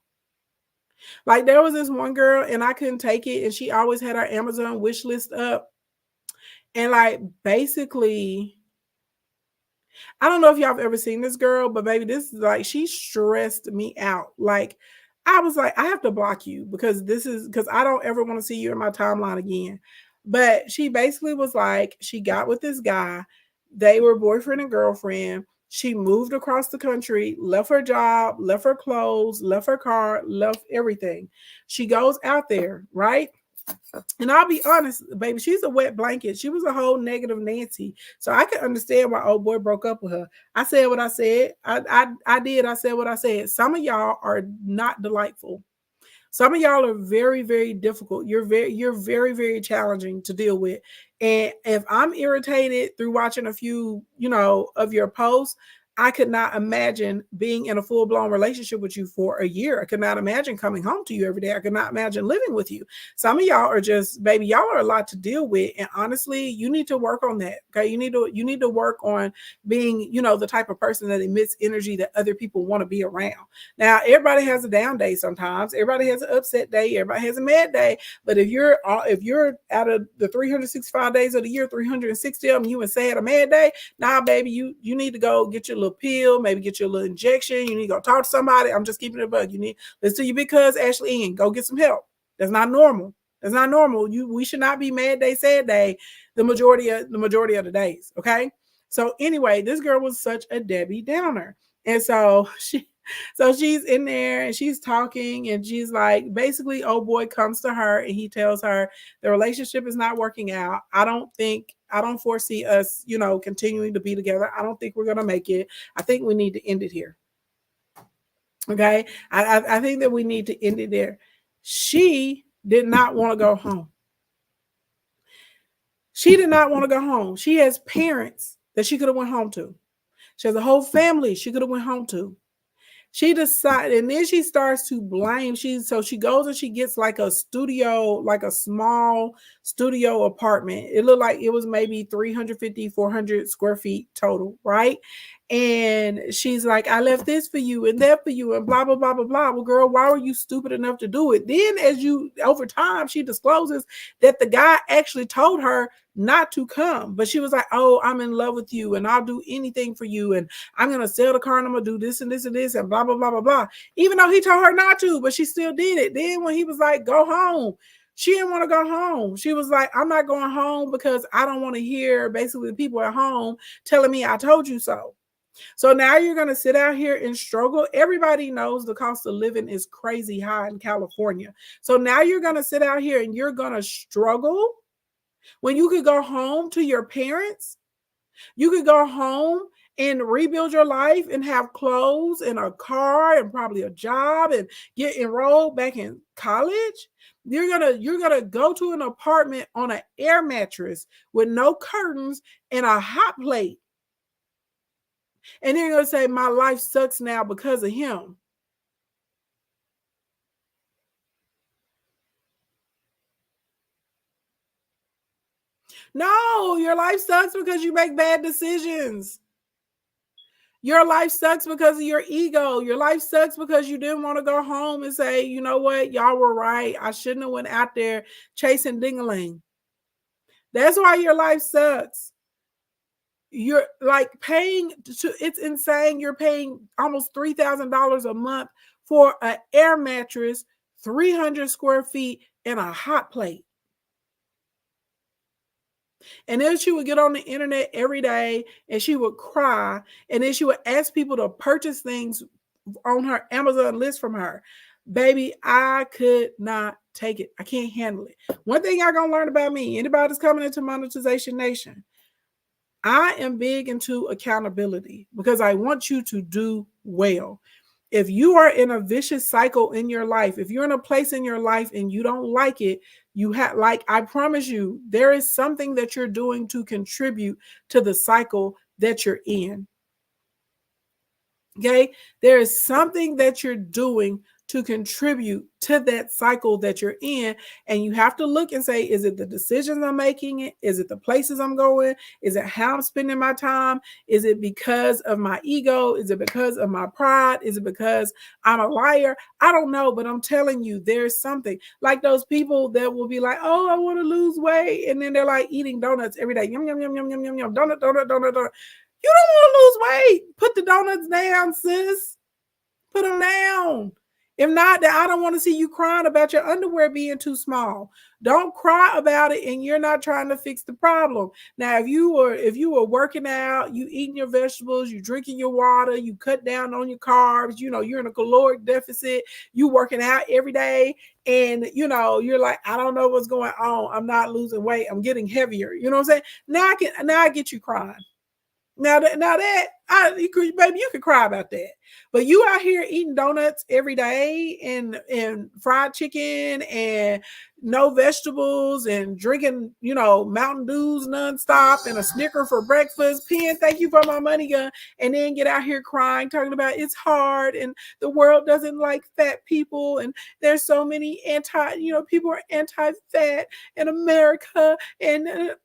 Like there was this one girl and I couldn't take it and she always had her Amazon wish list up. And like basically, I don't know if y'all have ever seen this girl, but baby, this is like, she stressed me out. Like I was like, I have to block you because I don't ever want to see you in my timeline again. But she basically was like, she got with this guy. They were boyfriend and girlfriend. She moved across the country, left her job, left her clothes, left her car, left everything. She goes out there, right? And I'll be honest, baby, she's a wet blanket. She was a whole negative Nancy. So I can understand why old boy broke up with her. I said what I said. I did. I said what I said. Some of y'all are not delightful. Some of y'all are very, very difficult. You're very, very challenging to deal with. And if I'm irritated through watching a few, of your posts, I could not imagine being in a full-blown relationship with you for a year. I could not imagine coming home to you every day. I could not imagine living with you. Some of y'all are just, baby, y'all are a lot to deal with. And honestly, you need to work on that. Okay. You need to work on being, the type of person that emits energy that other people want to be around. Now, everybody has a down day sometimes. Everybody has an upset day. Everybody has a mad day. But if you're out of the 365 days of the year, 360 of them, you and sad a mad day, nah, baby, you need to go get your little pill, maybe get your little injection. You need to go talk to somebody. I'm just keeping it a bug. You need listen to your big cuz Ashley Ian. Go get some help. That's not normal. That's not normal. We should not be mad day, sad day the majority of the days. Okay. So anyway, this girl was such a Debbie Downer. And so she's in there and she's talking and she's like, basically, old boy comes to her and he tells her the relationship is not working out. I don't foresee us, continuing to be together. I don't think we're going to make it. I think we need to end it here. Okay. I think that we need to end it there. She did not want to go home. She did not want to go home. She has parents that she could have went home to. She has a whole family she could have went home to. She decided, and then she starts to blame. She goes and she gets like a studio, like a small studio apartment. It looked like it was maybe 350, 400 square feet total, right? And she's like, I left this for you and that for you and blah, blah, blah, blah, blah. Well, girl, why were you stupid enough to do it? Then over time, she discloses that the guy actually told her, not to come. But she was like, oh, I'm in love with you and I'll do anything for you. And I'm going to sell the car and I'm going to do this and this and this and blah, blah, blah, blah, blah. Even though he told her not to, but she still did it. Then when he was like, go home, she didn't want to go home. She was like, I'm not going home because I don't want to hear basically the people at home telling me I told you so. So now you're going to sit out here and struggle. Everybody knows the cost of living is crazy high in California. So now you're going to sit out here and you're going to struggle when you could go home to your parents. You could go home and rebuild your life and have clothes and a car and probably a job and get enrolled back in college. You're gonna go to an apartment on an air mattress with no curtains and a hot plate. And then you're gonna say, my life sucks now because of him. No, your life sucks because you make bad decisions. Your life sucks because of your ego. Your life sucks because you didn't want to go home and say, you know what, y'all were right. I shouldn't have went out there chasing ding-a-ling. That's why your life sucks. You're like paying it's insane. You're paying almost $3,000 a month for an air mattress, 300 square feet, and a hot plate. And then she would get on the internet every day and she would cry. And then she would ask people to purchase things on her Amazon list from her. Baby, I could not take it. I can't handle it. One thing y'all gonna learn about me, anybody that's coming into Monetization Nation, I am big into accountability because I want you to do well. If you are in a vicious cycle in your life, if you're in a place in your life and you don't like it, you have, like, I promise you, there is something that you're doing to contribute to the cycle that you're in. Okay, there is something that you're doing to contribute to that cycle that you're in. And you have to look and say, is it the decisions I'm making? Is it the places I'm going? Is it how I'm spending my time? Is it because of my ego? Is it because of my pride? Is it because I'm a liar? I don't know, but I'm telling you, there's something. Like those people that will be like, oh, I want to lose weight. And then they're like eating donuts every day. Yum, yum, yum, yum, yum, yum, yum. Donut, donut, donut, donut. You don't want to lose weight. Put the donuts down, sis. Put them down. If not, then I don't want to see you crying about your underwear being too small. Don't cry about it, and you're not trying to fix the problem. Now, if you were working out, you eating your vegetables, you drinking your water, you cut down on your carbs, you're in a caloric deficit, you working out every day, and you're like, I don't know what's going on. I'm not losing weight. I'm getting heavier. You know what I'm saying? Now I get you crying. Baby, you could cry about that. But you out here eating donuts every day and fried chicken and no vegetables and drinking, Mountain Dews nonstop and a Snicker for breakfast. Pen, thank you for my money gun. And then get out here crying, talking about it's hard and the world doesn't like fat people. And there's so many people are anti-fat in America. And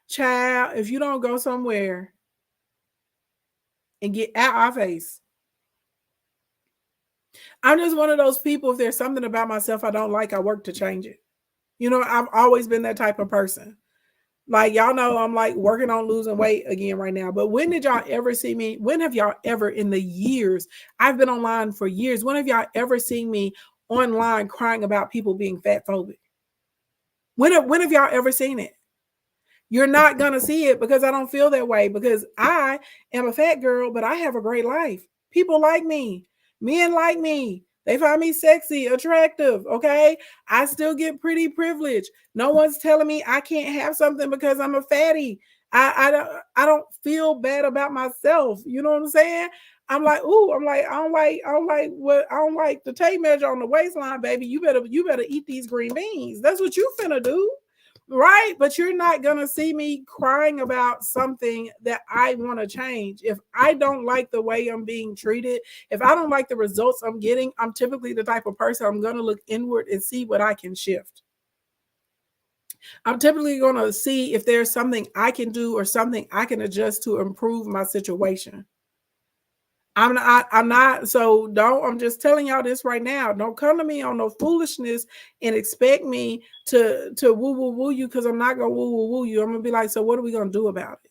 child, if you don't go somewhere and get out our face, I'm just one of those people. If there's something about myself I don't like, I work to change it. I've always been that type of person. Like, y'all know I'm like working on losing weight again right now. But when did y'all ever see me? When have y'all ever, in the years, I've been online for years, when have y'all ever seen me online crying about people being fat phobic? When have y'all ever seen it? You're not going to see it because I don't feel that way, because I am a fat girl, but I have a great life. People like me. Men like me. They find me sexy, attractive. Okay. I still get pretty privileged. No one's telling me I can't have something because I'm a fatty. I don't feel bad about myself. You know what I'm saying? I'm like, I don't like the tape measure on the waistline, baby. You better eat these green beans. That's what you finna do. Right? But you're not going to see me crying about something that I want to change. If I don't like the way I'm being treated, if I don't like the results I'm getting, I'm typically the type of person I'm going to look inward and see what I can shift. I'm typically going to see if there's something I can do or something I can adjust to improve my situation. I'm not. So I'm just telling y'all this right now. Don't come to me on no foolishness and expect me to woo woo woo you, because I'm not gonna woo woo woo you. I'm gonna be like, so what are we gonna do about it?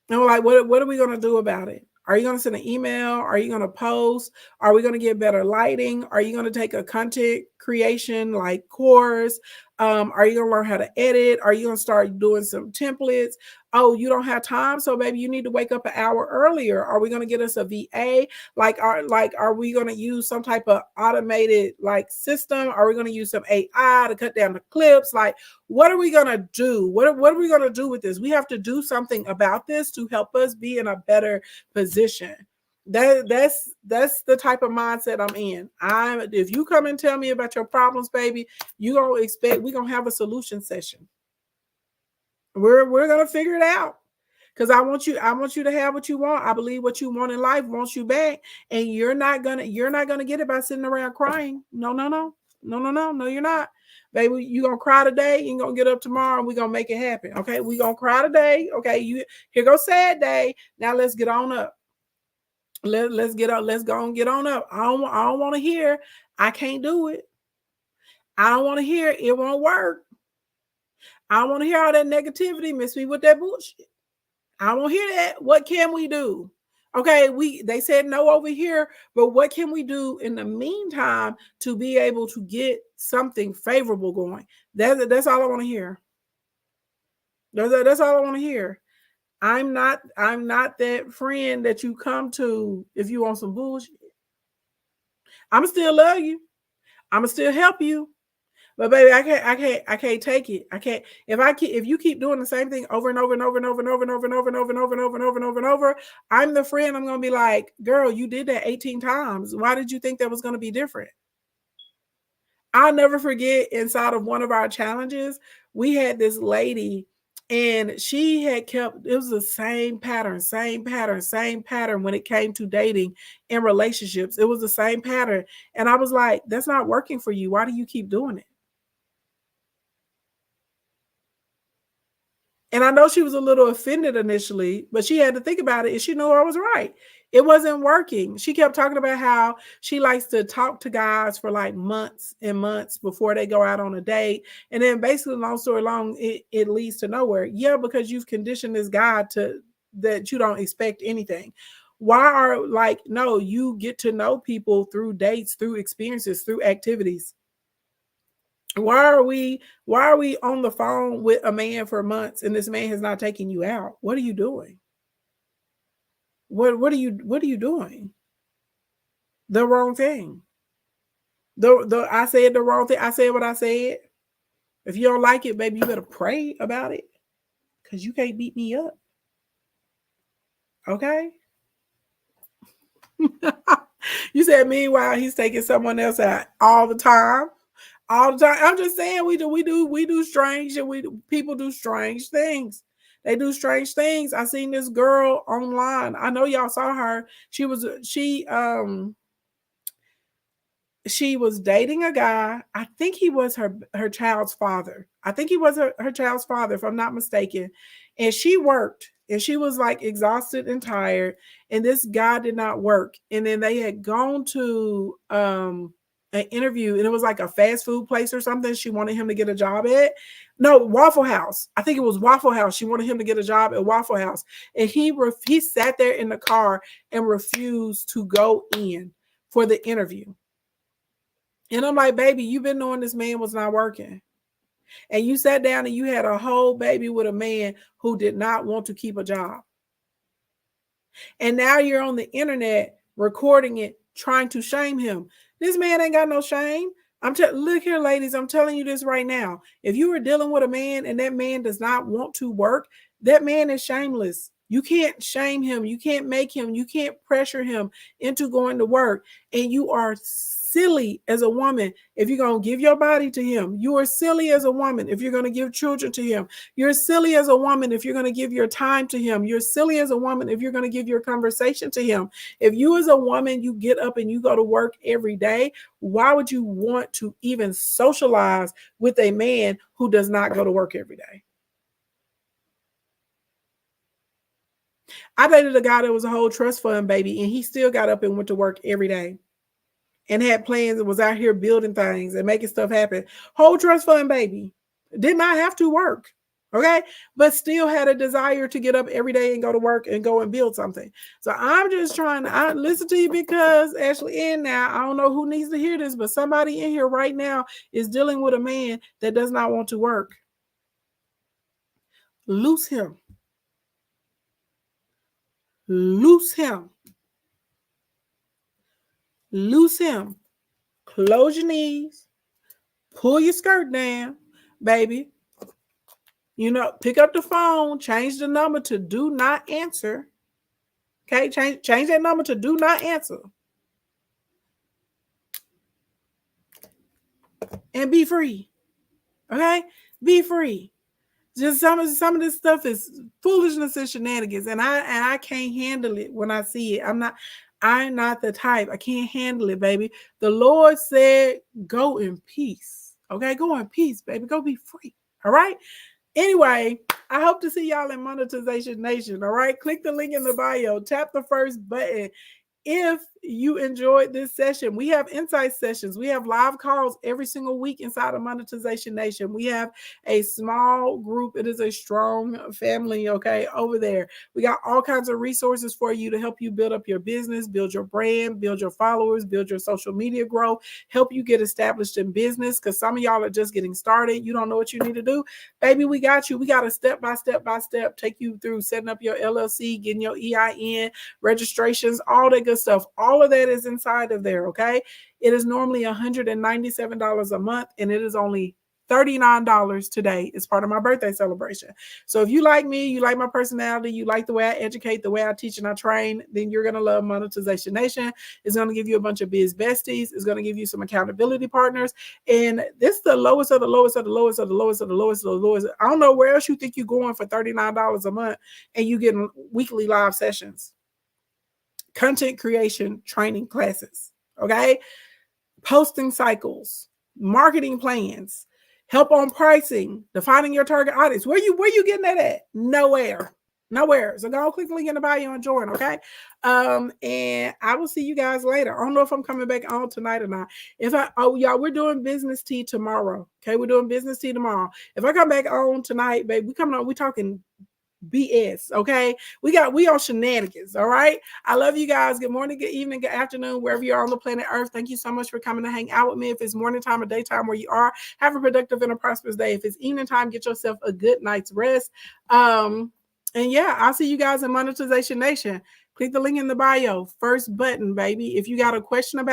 And I'm like, what are we gonna do about it? Are you gonna send an email? Are you gonna post? Are we gonna get better lighting? Are you gonna take a content creation like course? Are you gonna learn how to edit? Are you gonna start doing some templates? Oh, you don't have time, so maybe you need to wake up an hour earlier. Are we gonna get us a VA? Are we gonna use some type of automated like system? Are we gonna use some AI to cut down the clips? Like, what are we gonna do? What are we gonna do with this? We have to do something about this to help us be in a better position. That's the type of mindset I'm in. If you come and tell me about your problems, baby, you gonna expect we're gonna have a solution session. We're gonna figure it out. Because I want you to have what you want. I believe what you want in life wants you back. And you're not gonna get it by sitting around crying. No, you're not. Baby, you're gonna cry today, you're gonna get up tomorrow, and we're gonna make it happen. Okay, we're gonna cry today. Okay, here goes sad day. Now let's get on up. Let's get up. Let's go and get on up. I don't want to hear I can't do it. I don't want to hear it won't work. I don't want to hear all that negativity. Miss me with that bullshit. I won't hear that. What can we do? Okay, they said no over here, but what can we do in the meantime to be able to get something favorable going? That's all I want to hear. That's all I want to hear. I'm not that friend that you come to if you want some bullshit. I'ma still love you. I'ma still help you. But baby, I can't take it. I can't. If you keep doing the same thing over and over and over and over and over and over and over and over and over and over and over and over and over, I'm the friend. I'm gonna be like, girl, you did that 18 times. Why did you think that was gonna be different? I'll never forget, inside of one of our challenges, we had this lady, and she had kept, it was the same pattern when it came to dating and relationships. It was the same pattern. And I was like, that's not working for you. Why do you keep doing it? And I know she was a little offended initially, but she had to think about it, and she knew I was right. It wasn't working. She kept talking about how she likes to talk to guys for like months and months before they go out on a date. And then basically, long story long, it leads to nowhere. Yeah, because you've conditioned this guy that you don't expect anything. No, you get to know people through dates, through experiences, through activities. Why are we on the phone with a man for months and this man has not taken you out? What are you doing? What are you doing? The wrong thing. I said the wrong thing. I said what I said. If you don't like it, baby, you better pray about it, because you can't beat me up. Okay? You said meanwhile he's taking someone else out all the time. All the time. I'm just saying we do strange, and people do strange things. They do strange things. I seen this girl online. I know y'all saw her. She was dating a guy. I think he was her child's father. I think he was her child's father, if I'm not mistaken. And she worked, and she was like exhausted and tired. And this guy did not work. And then they had gone to an interview, and it was like a fast food place or something. She wanted him to get a job at. No, Waffle House. I think it was Waffle House. She wanted him to get a job at Waffle House. And he sat there in the car and refused to go in for the interview. And I'm like, baby, you've been knowing this man was not working. And you sat down and you had a whole baby with a man who did not want to keep a job. And now you're on the internet recording it, trying to shame him. This man ain't got no shame. Look here, ladies, I'm telling you this right now. If you are dealing with a man and that man does not want to work, that man is shameless. You can't shame him. You can't make him. You can't pressure him into going to work. And you are silly as a woman if you're going to give your body to him. You are silly as a woman if you're going to give children to him. You're silly as a woman if you're going to give your time to him. You're silly as a woman if you're going to give your conversation to him. If you as a woman, you get up and you go to work every day, why would you want to even socialize with a man who does not go to work every day? I dated a guy that was a whole trust fund baby, and he still got up and went to work every day and had plans and was out here building things and making stuff happen. Whole trust fund baby. Did not have to work. Okay. But still had a desire to get up every day and go to work and go and build something. So I'm just trying to listen to you because Ashley in now, I don't know who needs to hear this, but somebody in here right now is dealing with a man that does not want to work. Loose him. Loose him. Loose him. Close your knees. Pull your skirt down, baby. You know, pick up the phone, change the number to do not answer. Okay, change that number to do not answer. And be free. Okay? Be free. Just some of this stuff is foolishness and shenanigans, and I can't handle it when I see it. I'm not the type. I can't handle it, baby. The Lord said, go in peace. Okay, go in peace, baby. Go be free. All right. Anyway, I hope to see y'all in Monetization Nation. All right. Click the link in the bio. Tap the first button. If you enjoyed this session, we have insight sessions. We have live calls every single week inside of Monetization Nation. We have a small group. It is a strong family, okay, over there. We got all kinds of resources for you to help you build up your business, build your brand, build your followers, build your social media growth, help you get established in business, because some of y'all are just getting started. You don't know what you need to do. Baby, we got you. We got a step-by-step take you through setting up your LLC, getting your EIN, registrations, all that good stuff. All of that is inside of there, okay? It is normally $197 a month, and it is only $39 today. It's part of my birthday celebration. So if you like me, you like my personality, you like the way I educate, the way I teach and I train, then you're going to love Monetization Nation. It's going to give you a bunch of biz besties. It's going to give you some accountability partners. And this is the lowest of the lowest of the lowest of the lowest of the lowest of the lowest. I don't know where else you think you're going for $39 a month and you get weekly live sessions. Content creation training classes, okay? Posting cycles, marketing plans, help on pricing, defining your target audience. Where you getting that at? Nowhere. So go click the link in the bio and join, okay? And I will see you guys later. I don't know if I'm coming back on tonight or not. Y'all, we're doing business tea tomorrow. Okay, we're doing business tea tomorrow. If I come back on tonight, babe, we talking BS, okay? We on shenanigans, all right? I love you guys. Good morning, good evening, good afternoon, wherever you are on the planet Earth. Thank you so much for coming to hang out with me. If it's morning time or daytime where you are, have a productive and a prosperous day. If it's evening time, get yourself a good night's rest. And yeah, I'll see you guys in Monetization Nation. Click the link in the bio. First button, baby. If you got a question about